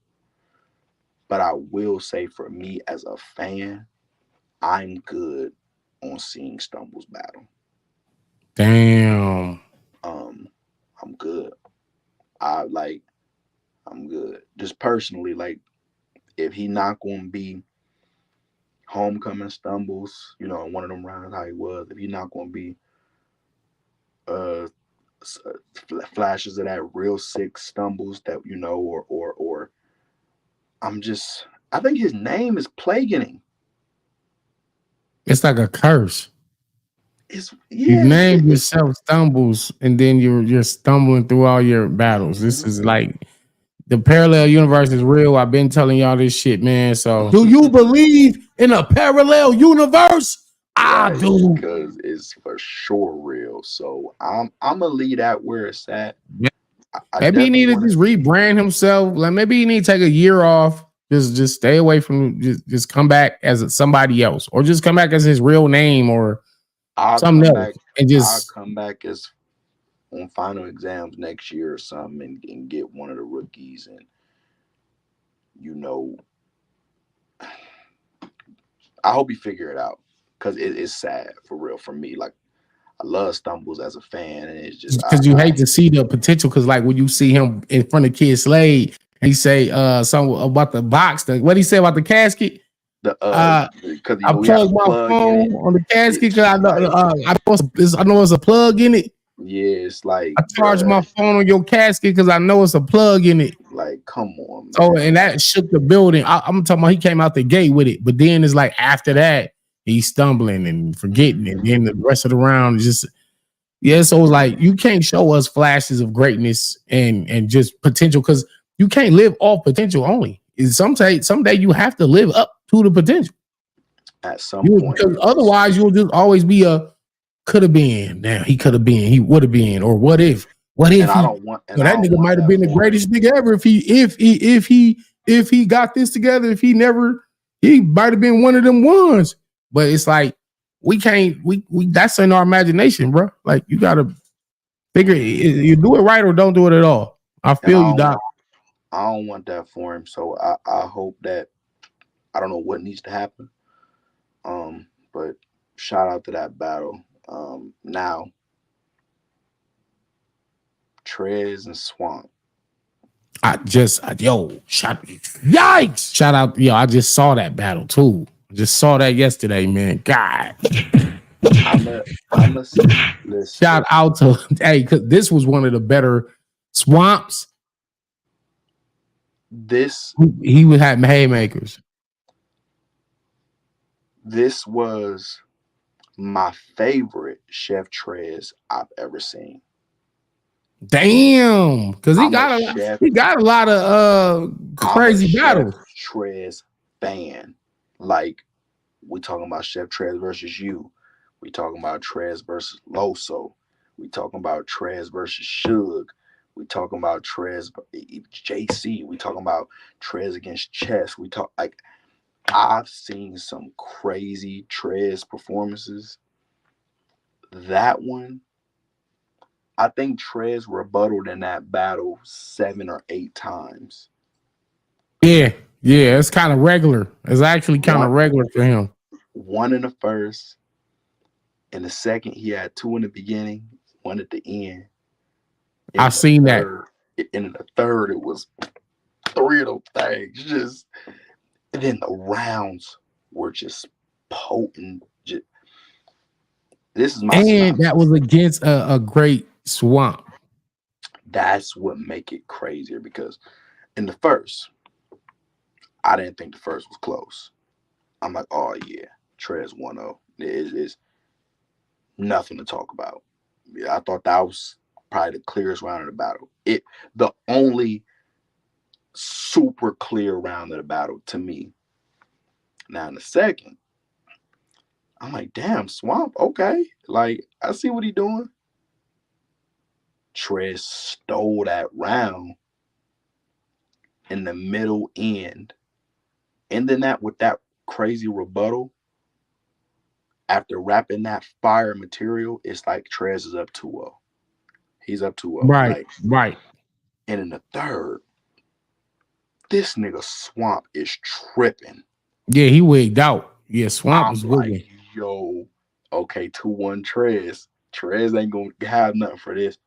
But I will say, for me as a fan, I'm good on seeing Stumbles battle. Damn. I'm good. I'm good. Just personally, like, if he not gonna be homecoming Stumbles, in one of them rounds how he was, if he not gonna be flashes of that real sick Stumbles that or I think his name is plaguing him. It's like a curse. You name yourself Stumbles, and then you're stumbling through all your battles. This is like, the parallel universe is real. I've been telling y'all this shit, man. So, do you believe in a parallel universe? I do, because it's for sure real. So I'm gonna leave that where it's at. Yeah. Maybe he need to just rebrand himself. Like, maybe he need to take a year off. Just stay away from. Just come back as somebody else, or just come back as his real name, or something else. I'll come back as on final exams next year or something, and get one of the rookies, and I hope he figure it out, because it is sad for real for me. Like, I love Stumbles as a fan, and it's just because you hate to see the potential. Because like when you see him in front of Kid Slade, and he say something about the box. What did he say about the casket? Because I plugged my phone on the casket because I know it's a plug in it. Yeah, it's like, I charge my phone on your casket because I know it's a plug in it. Like, come on, man. Oh, and that shook the building. I'm talking about he came out the gate with it, but then it's like after that he's stumbling and forgetting, and then the rest of the round is just. Yeah, so it's like you can't show us flashes of greatness and just potential, because you can't live off potential only. Someday you have to live up to the potential. At some point. Because otherwise you'll just always be a could have been. Now he could have been, he would have been, or what if? What if that nigga might have been the greatest nigga ever if he got this together, he might have been one of them ones. But it's like, we can't. We that's in our imagination, bro. Like, you gotta figure you do it right or don't do it at all. I feel you, Doc. I don't want that for him. So I hope that, I don't know what needs to happen. But shout out to that battle. Now Trez and Swamp. Yikes! Shout out, yo! I just saw that battle too. Just saw that yesterday, man. God. I'm a Shout out to because this was one of the better Swamps. He would have haymakers. This was my favorite Chef Trez I've ever seen. Damn, because he got a lot of crazy battles. Chef Trez fan. Like, we talking about Chef Trez versus you. We talking about Trez versus Loso. We talking about Trez versus Suge. We talking about Trez JC. We talking about Trez against Chess. We talk like I've seen some crazy Trez performances. That one, I think Trez rebutted in that battle 7 or 8 times. Yeah, it's kind of regular. It's actually kind of regular for him. One in the first. In the second, he had 2 in the beginning, 1 at the end. I seen that. And in the third, it was 3 of those things. And then the rounds were just potent. This is my and that was against a great Swamp. That's what make it crazier because in the first, I didn't think the first was close. I'm like, oh yeah, Trez 1-0. It's nothing to talk about. Yeah, I thought that was probably the clearest round of the battle. The only super clear round of the battle to me. Now in the second, I'm like, damn, Swamp, okay. Like, I see what he doing. Trez stole that round in the middle end. And then with that crazy rebuttal, after rapping that fire material, it's like Trez is up 2-0. He's up 2-0. Right. And in the third, this nigga Swamp is tripping. Yeah, he wigged out. Yeah, Swamp was wigging. Like, yo, okay, 2-1 Trez. Trez ain't gonna have nothing for this.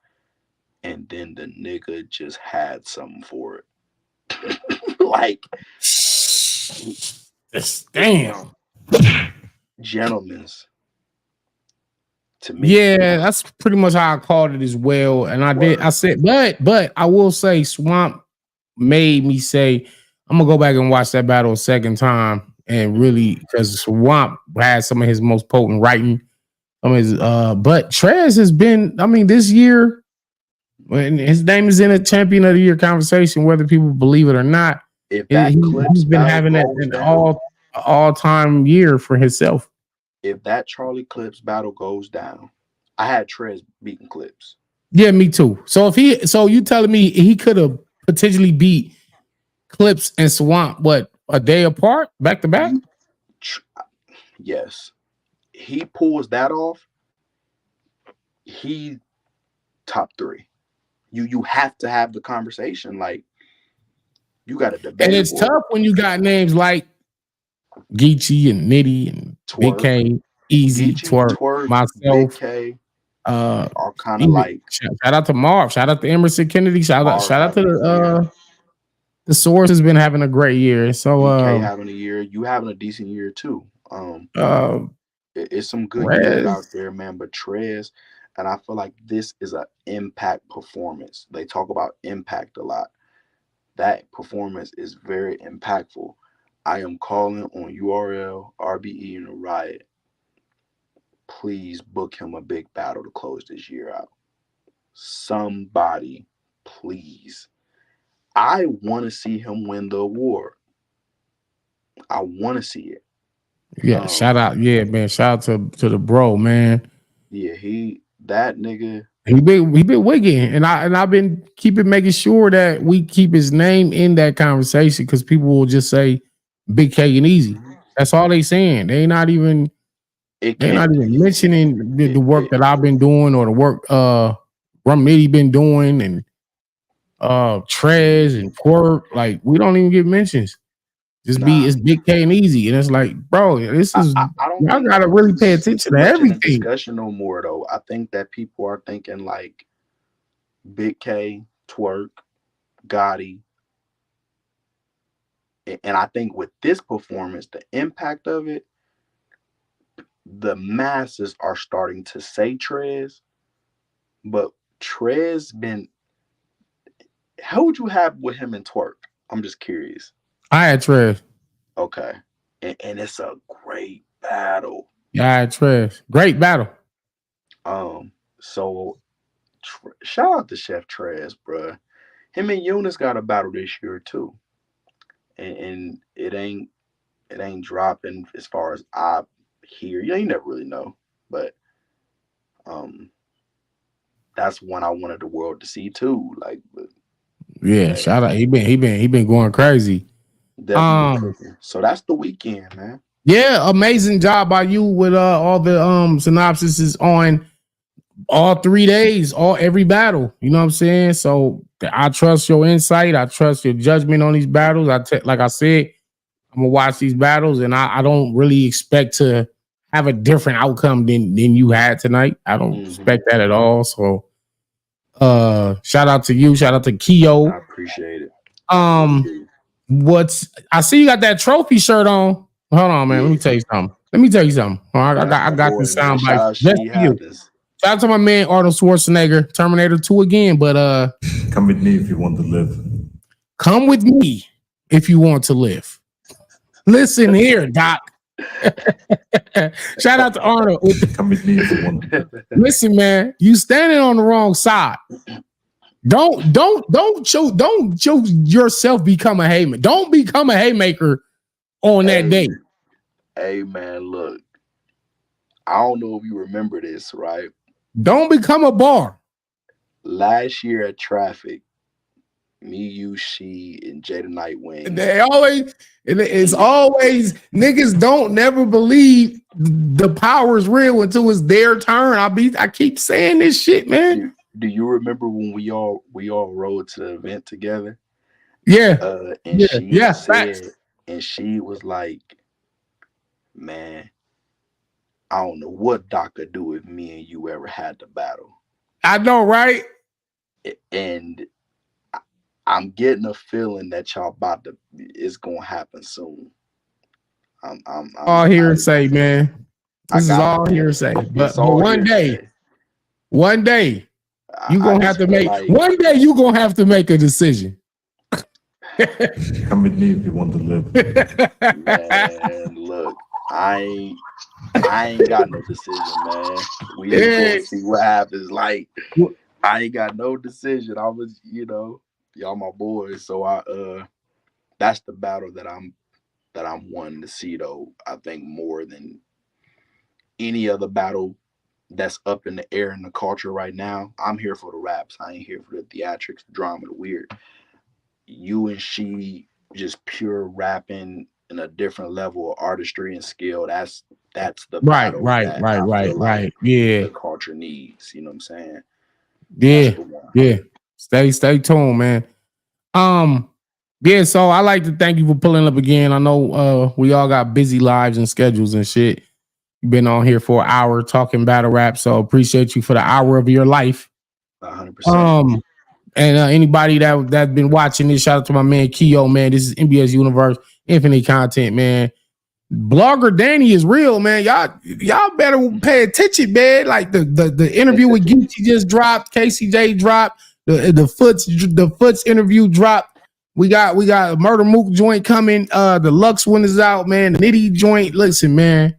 And then the nigga just had something for it. Like, damn. Gentlemen's. To me. Yeah, that's pretty much how I called it as well. And I said, but I will say Swamp made me say, I'm gonna go back and watch that battle a second time and really because Swamp had some of his most potent writing. But Trez has been, this year, when his name is in a champion of the year conversation, whether people believe it or not, he's been having that an all-time year for himself. If that Charlie Clips battle goes down, I had Trez beating Clips. Yeah, me too. So you telling me he could have potentially beat Clips and Swamp, what, a day apart, back to back? Yes. He pulls that off. He top 3. You have to have the conversation. Like, you got to debate. And it's tough when you got names like Geechee and Nitty and Big K, Easy, Twerk, myself. Big K, are kind of like. Shout out to Marv. Shout out to Emerson Kennedy. Shout out to the Source has been having a great year. So BK having a year. You having a decent year too. It's some good years out there, man. But Trez, and I feel like this is an impact performance. They talk about impact a lot. That performance is very impactful. I am calling on URL, RBE, and Riot. Please book him a big battle to close this year out. Somebody, please. I want to see him win the award. I want to see it. Yeah, shout out. Yeah, man. Shout out to the bro, man. Yeah, that nigga. He been wigging, and I've been making sure that we keep his name in that conversation because people will just say Big K and Easy. That's all they saying. They're not even mentioning the work that I've been doing or the work Rum Nitty been doing and Trez and Quirk. Like, we don't even get mentions. It's Big K and Easy, and it's like, bro, this is I don't y'all think gotta really pay attention to everything. Discussion no more though. I think that people are thinking like Big K, Twerk, Gotti, and I think with this performance, the impact of it, the masses are starting to say Trez, but Trez been. How would you have with him and Twerk? I'm just curious. I had Trez. Okay, and it's a great battle. Yeah, I had Trez. Great battle. So shout out to Chef Trez, bruh. Him and Unis got a battle this year too, and it ain't dropping as far as I hear. You never really know, but that's one I wanted the world to see too. Like, yeah, shout out. He been going crazy. Definitely. So that's the weekend, man. Yeah, amazing job by you with all the synopsises on all 3 days, every battle. You know what I'm saying? So I trust your insight. I trust your judgment on these battles. Like I said, I'm gonna watch these battles, and I don't really expect to have a different outcome than you had tonight. I don't expect that at all. So shout out to you, shout out to Keo. I appreciate it. I see you got that trophy shirt on. Hold on, man. Yeah. Let me tell you something. I got the sound bite just for you. Shout out to my man Arnold Schwarzenegger, Terminator 2 again, but come with me if you want to live. Come with me if you want to live. Listen here, Doc. Shout out to Arnold. Come with me if you want to live. Listen, man, you standing on the wrong side. Don't show yourself become a haymaker. Don't become a haymaker on that day. Hey man, look. I don't know if you remember this, right? Don't become a bar. Last year at Traffic, me, you, Shie, and Jada Nightwing. It's always niggas don't never believe the power is real until it's their turn. I keep saying this shit, man. Do you remember when we all rode to the event together? Yeah. And she was like, man, I don't know what Doc could do if me and you ever had to battle. I know, right? And I'm getting a feeling that y'all it's gonna happen soon. I'm all hearsay, man. This is all hearsay. But one day, you're gonna have to make a decision. Come with me if you want to live. Man, look, I ain't got no decision, man. We just gonna see what happens. Like, I ain't got no decision. I was, y'all my boys. So that's the battle that I'm wanting to see though. I think more than any other battle that's up in the air in the culture right now. I'm here for the raps. I ain't here for the theatrics, the drama, the weird. You and Shie just pure rapping in a different level of artistry and skill. That's the battle right. Yeah, the culture needs. You know what I'm saying? Yeah. Stay tuned, man. Yeah. So I like to thank you for pulling up again. I know we all got busy lives and schedules and shit. You've been on here for an hour talking battle rap, so appreciate you for the hour of your life. 100%. And anybody that's been watching this, shout out to my man Keo, man. This is NBS Universe, Infinite Content, man. Blogger Danny is real, man. Y'all better pay attention, man. Like the interview with Geechee just dropped, KCJ dropped, the Footz interview dropped. We got a Murder Mook joint coming. The Lux one is out, man. The Nitty joint. Listen, man.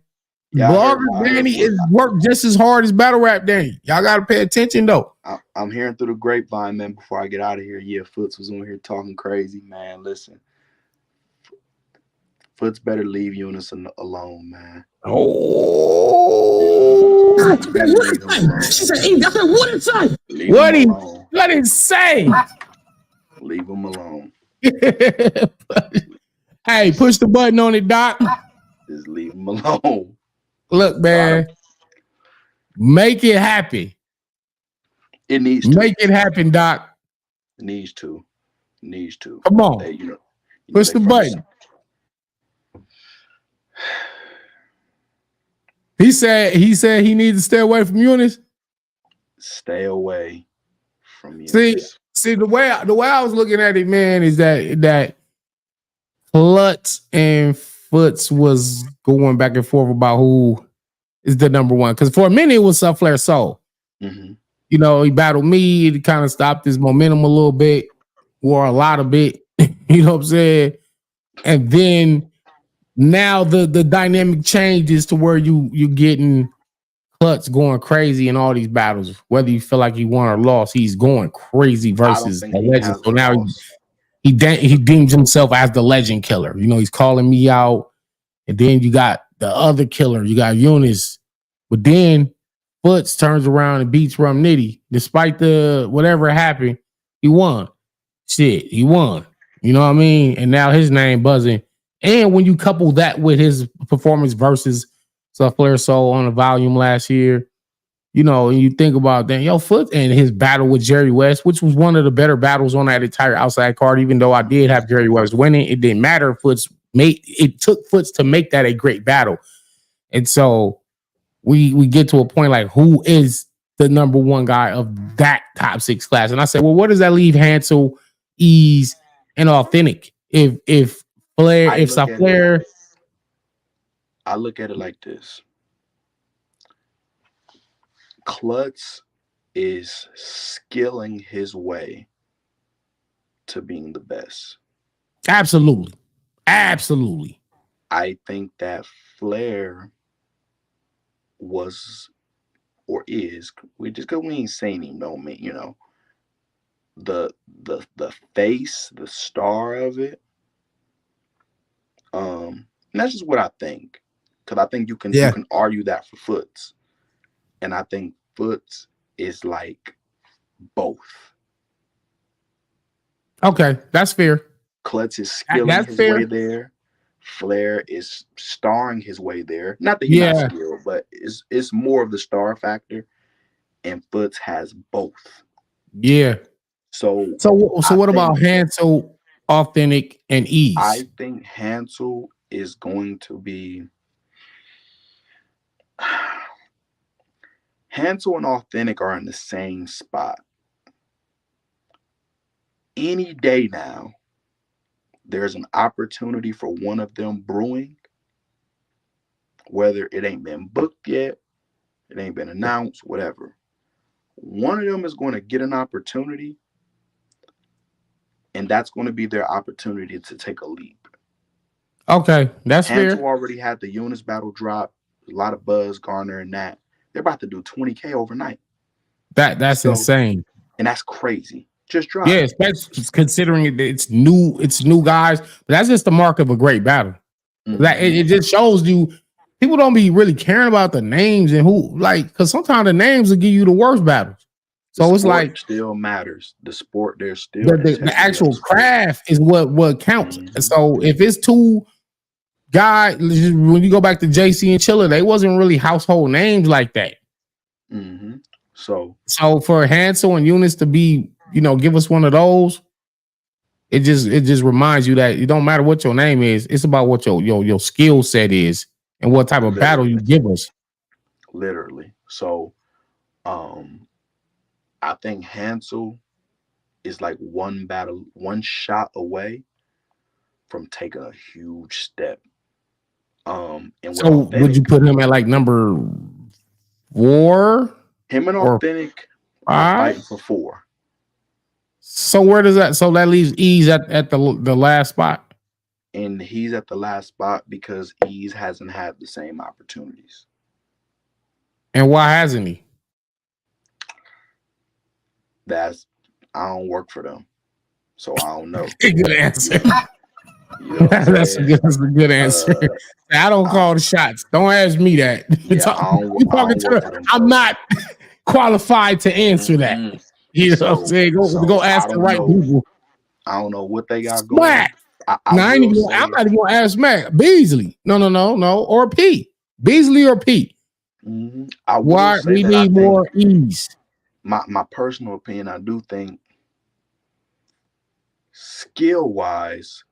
Blogger Danny is worked just as hard as battle rap Danny. Y'all gotta pay attention though. I'm hearing through the grapevine, man. Before I get out of here, Footz was on here talking crazy, man. Listen, Footz better leave Unis alone, man. She said, "Hey, that's what it say." What did it say? Leave him alone. Hey, push the button on it, Doc. Just leave him alone. Look, man, make it happen. It needs to. Make it happen, Doc. It needs to. Come on. Hey, push the button. He said he needs to stay away from Unis. Stay away from See, Unis. the way I was looking at it, man, is that Footz and Footz was going back and forth about who is the number one. Because for a minute it was Flair Soul. Mm-hmm. You know, he battled me. It kind of stopped his momentum a little bit, or a lot of it. You know what I'm saying? And then now the dynamic changes to where you getting Footz going crazy in all these battles. Whether you feel like he won or lost, he's going crazy I don't versus think the he legend. has So now lost. he deems himself as the legend killer. You know, he's calling me out. And then you got the other killer. You got Unis. But then Footz turns around and beats Rum Nitty. Despite the whatever happened, he won. Shit, he won. You know what I mean? And now his name buzzing. And when you couple that with his performance versus Flair Soul on the volume last year, you know, and you think about that, Footz and his battle with Jerry West, which was one of the better battles on that entire outside card, even though I did have Jerry West winning, it didn't matter. It took Footz to make that a great battle. And so we get to a point like, who is the number one guy of that top 6 class? And I said, well, what does that leave Hansel, Ease, and Authentic? If Flair, if Flair, I look at it like this. Klutz is skilling his way to being the best. absolutely. I think that Flair was or is, we just because we ain't saying him, don't mean, you know, the face, the star of it. And that's just what I think. Because I think you can argue that for Footz. And I think Footz is like both. Okay, that's fair. Klutz is skilling his way there. Flair is starring his way there. Not that he's not skilled, but it's more of the star factor. And Footz has both. Yeah. So what about Hansel, Authentic, and Ease? I think Hansel is going to be Hansel and Authentic are in the same spot. Any day now, there's an opportunity for one of them brewing, whether it ain't been booked yet, it ain't been announced, whatever. One of them is going to get an opportunity, and that's going to be their opportunity to take a leap. Okay, that's Hansel fair. already had the Unis battle drop, a lot of buzz garnering that. They're about to do 20K overnight. That's insane. And that's crazy. Just drop. Yeah, especially considering it's new guys. But that's just the mark of a great battle. Mm-hmm. Like it just shows you people don't be really caring about the names and who, like, because sometimes the names will give you the worst battles. So it's like still matters. The sport there's still the actual craft is what counts. Mm-hmm. So if it's two guys, when you go back to JC and Chiller, they wasn't really household names like that. Mm-hmm. So for Hansel and Unis to be, give us one of those, it just reminds you that it don't matter what your name is. It's about what your skill set is and what type of battle you give us. Literally. So, I think Hansel is like one shot away from taking a huge step. And so would you put him at like number 4? Him and Authentic are fighting for 4. So where does that? So that leaves Ease at the last spot. And he's at the last spot because Ease hasn't had the same opportunities. And why hasn't he? I don't work for them, so I don't know. Good answer. That's a good answer. I don't call the shots. Don't ask me that. Yeah, I'm not qualified to answer that. You know what I'm saying? Go ask the right people. I don't know what they got going. I'm not even gonna ask Matt. Beasley. No. Or P. Beasley or P. Mm-hmm. Why we need more Ease. My personal opinion, I do think skill-wise,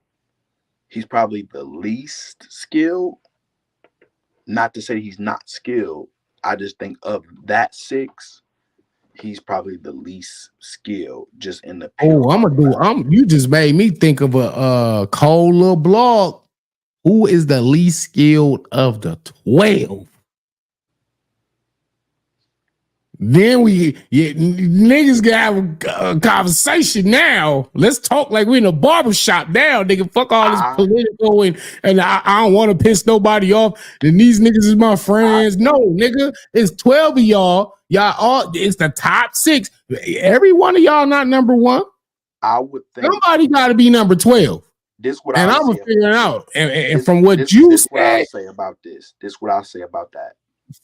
he's probably the least skilled. not to say he's not skilled. I just think of that 6, he's probably the least skilled just in the pure. You just made me think of a cold little blog. Who is the least skilled of the 12? Then niggas gonna have a conversation now. Let's talk like we in a barbershop now, nigga. Fuck all this political and I don't want to piss nobody off. And these niggas is my friends. No, nigga, it's 12 of y'all. Y'all all, it's the top 6. Every one of y'all not number 1. I would think somebody got to be number 12. This what and I'm gonna figure it out. And from what you said, what I'll say about this. This what I'll say about that.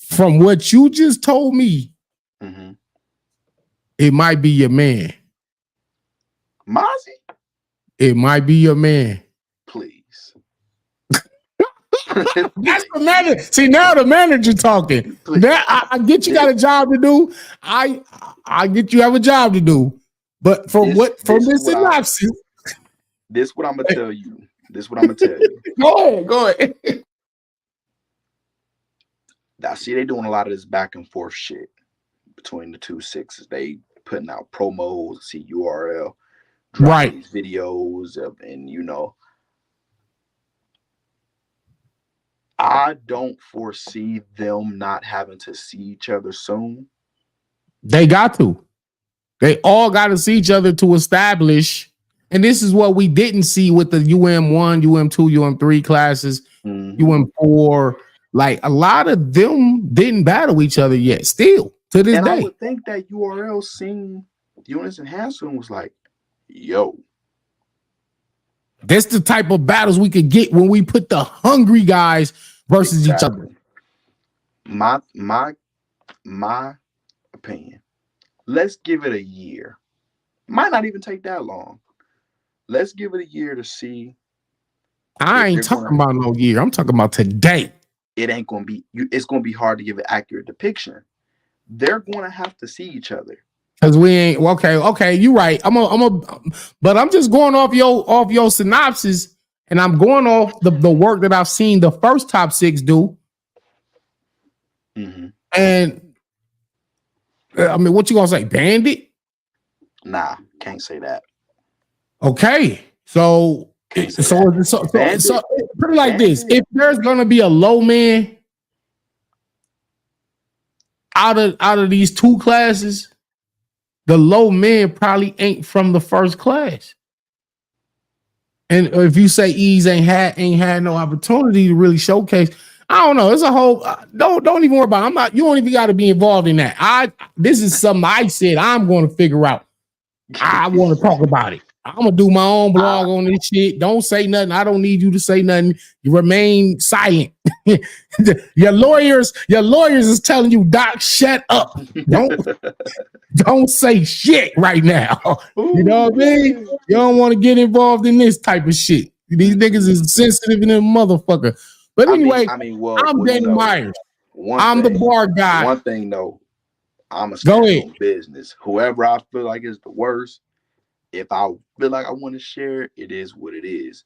From what you just told me. Mm-hmm. It might be your man. Mozzie? It might be your man. Please. That's the manager. See, now the manager talking. Now I get you got a job to do. I get you have a job to do. But from this synopsis. This what I'm gonna tell you. This what I'm gonna tell you. Go ahead. I see they doing a lot of this back and forth shit between the 2 6s. They putting out promos, see URL, right? These videos of, and I don't foresee them not having to see each other soon. They got to. They all got to see each other to establish. And this is what we didn't see with the UM1, UM2, UM3 classes, UM4. Like a lot of them didn't battle each other yet, still to this day. I would think that URL seen Unis and Hanson was like, yo. That's the type of battles we could get when we put the hungry guys versus each other. My opinion. Let's give it a year. Might not even take that long. Let's give it a year to see. I ain't talking about no year. I'm talking about today. It ain't gonna be. It's gonna be hard to give an accurate depiction. They're gonna have to see each other. Cause we ain't okay. You right. But I'm just going off your synopsis, and I'm going off the work that I've seen the first top 6 do. Mm-hmm. And I mean, what you gonna say, Bandit? Nah, can't say that. Okay, so put it like this: if there's gonna be a low man out of these 2 classes, the low man probably ain't from the first class. And if you say Ease ain't had no opportunity to really showcase, I don't know. It's a whole don't even worry about it. I'm not. You don't even got to be involved in that. This is something I said I'm going to figure out. I want to talk about it. I'm gonna do my own blog on this shit. Don't say nothing. I don't need you to say nothing. You remain silent. Your lawyers is telling you, Doc, shut up. Don't say shit right now. You know what I mean? You don't want to get involved in this type of shit. These niggas is sensitive in a motherfucker. But anyway, I'm Danny Myers. I'm the bar guy. One thing though, I'm a stand on business. Whoever I feel like is the worst, if I feel like I want to share, it is what it is.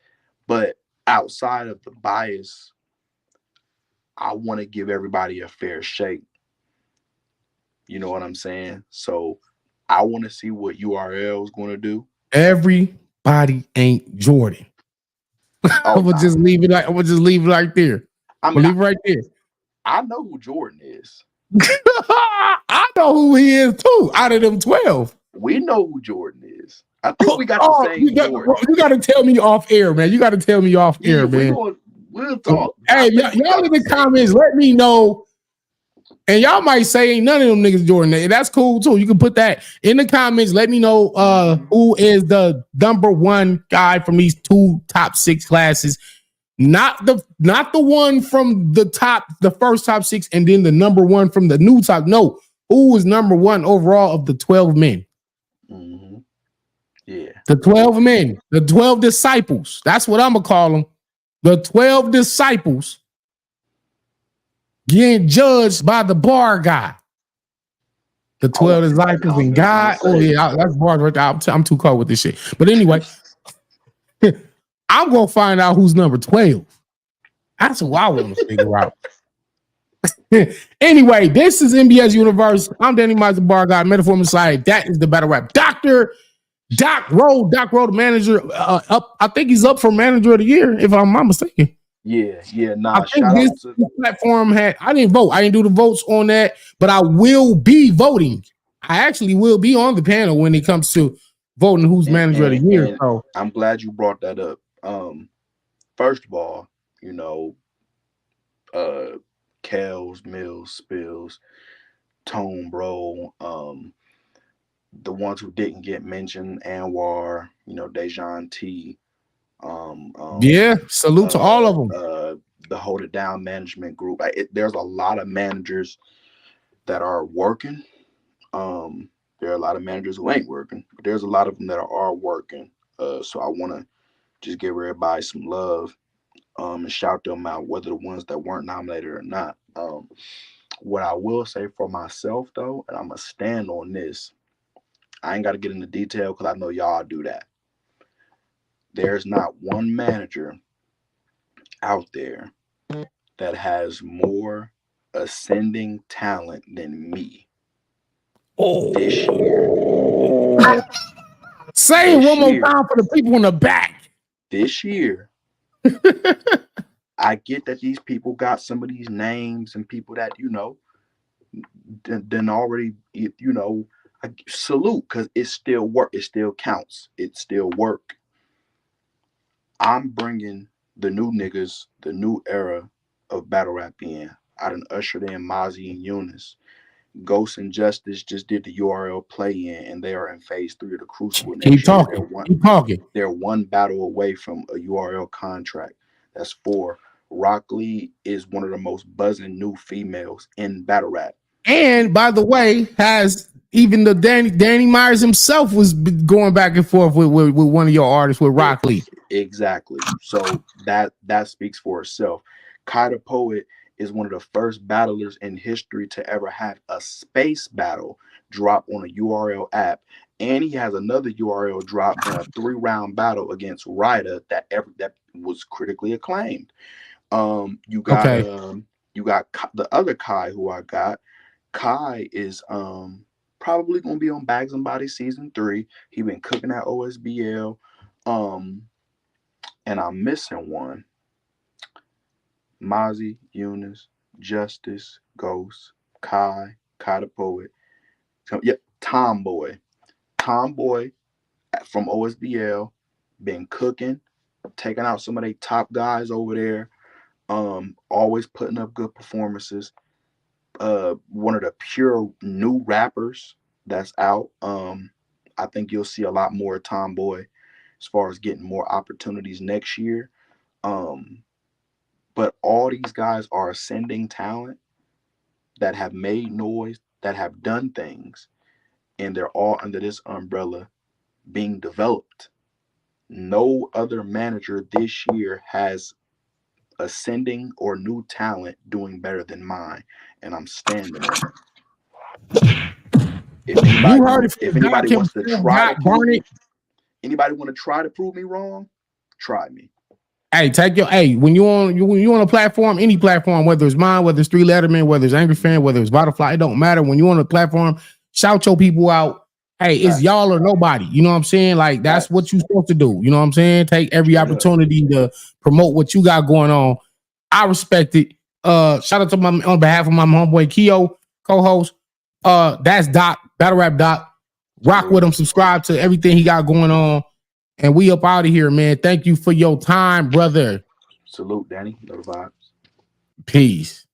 But outside of the bias, I want to give everybody a fair shake. You know what I'm saying? So I want to see what URL is going to do. Everybody ain't Jordan. I'm gonna just leave it right there. I'm gonna leave it right there. I know who Jordan is. I know who he is too. Out of them 12, we know who Jordan is. I think we got the same. You got to tell me off air, man. You got to tell me off air, man. We'll talk. Hey, y'all in the comments, let me know. And y'all might say ain't none of them niggas Jordan. That's cool too. You can put that in the comments. Let me know who is the number 1 guy from these 2 top 6 classes. Not the one from the first top 6 and then the number 1 from the new top. No, who was number 1 overall of the 12 men? Mm-hmm. Yeah, the 12 men, the 12 disciples. That's what I'm gonna call them. The 12 disciples getting judged by the bar guy. The 12 disciples and God. Oh yeah, that's bars right there. I'm too cold with this shit. But anyway, I'm gonna find out who's number 12. That's what I want to figure out. Anyway, this is MBS Universe. I'm Danny Mizer Bar Guy, Metaphor Messiah. That is the battle rap doctor. Doc Rowe, the manager. I think he's up for manager of the year, if I'm not mistaken. Yeah. I Nah, think shout this out to platform I didn't vote. I didn't do the votes on that, but I will be voting. I actually will be on the panel when it comes to voting who's manager of the year. and So I'm glad you brought that up. First of all, you know, Kels, Mills, Spills, Tone Bro, the ones who didn't get mentioned, Anwar, you know, Dejan T. yeah, salute to all of them. The Hold It Down management group. There's a lot of managers that are working. There are a lot of managers who ain't working, but there's a lot of them that are working. So I want to just give everybody some love and shout them out, whether the ones that weren't nominated or not. What I will say for myself, though, and I'm going to stand on this, I ain't got to get into detail because I know y'all do that. There's not one manager out there that has more ascending talent than me this year. Say it one more time for the people in the back. This year, I get that these people got some of these names and people that, you know, then already, you know, I salute because it still work. It still counts. It still work. I'm bringing the new niggas, the new era of battle rap in. I done ushered in Mozzie and Unis. Ghost and Justice just did the URL play-in, and they are in phase 3 of the Crucible next Keep talking. Keep talking. They're one battle away from a URL contract. That's 4. Rock Lee is one of the most buzzing new females in battle rap. And by the way, has even the Danny Myers himself was going back and forth with one of your artists with Rock Lee. Exactly. So that speaks for itself. Kai the Poet is one of the first battlers in history to ever have a space battle drop on a URL app. And he has another URL drop in a 3-round battle against Ryder that was critically acclaimed. You got the other Kai who I got. Kai is probably gonna be on Bags and Bodies season 3. He been cooking at OSBL. And I'm missing one. Mozzie, Unis, Justice, Ghost, Kai the Poet. Yeah, Tomboy from OSBL, been cooking, taking out some of their top guys over there. Always putting up good performances. One of the pure new rappers that's out. I think you'll see a lot more of Tomboy as far as getting more opportunities next year. But all these guys are ascending talent that have made noise, that have done things, and they're all under this umbrella being developed. No other manager this year has ascending or new talent doing better than mine, and I'm standing on it. If anybody wants to try to prove me, anybody want to try to prove me wrong, try me. Hey, when you on a platform, any platform, whether it's mine, whether it's 3 Letterman, whether it's Angry Fan, whether it's Butterfly, it don't matter. When you on a platform, shout your people out. Hey, it's y'all or nobody. You know what I'm saying? Like that's what you're supposed to do. You know what I'm saying? Take every opportunity to promote what you got going on. I respect it. Shout out to on behalf of my homeboy Keo, co-host. That's Doc, Battle Rap Doc. Rock with him, subscribe to everything he got going on. And we up out of here, man. Thank you for your time, brother. Salute, Danny. No vibes. Peace.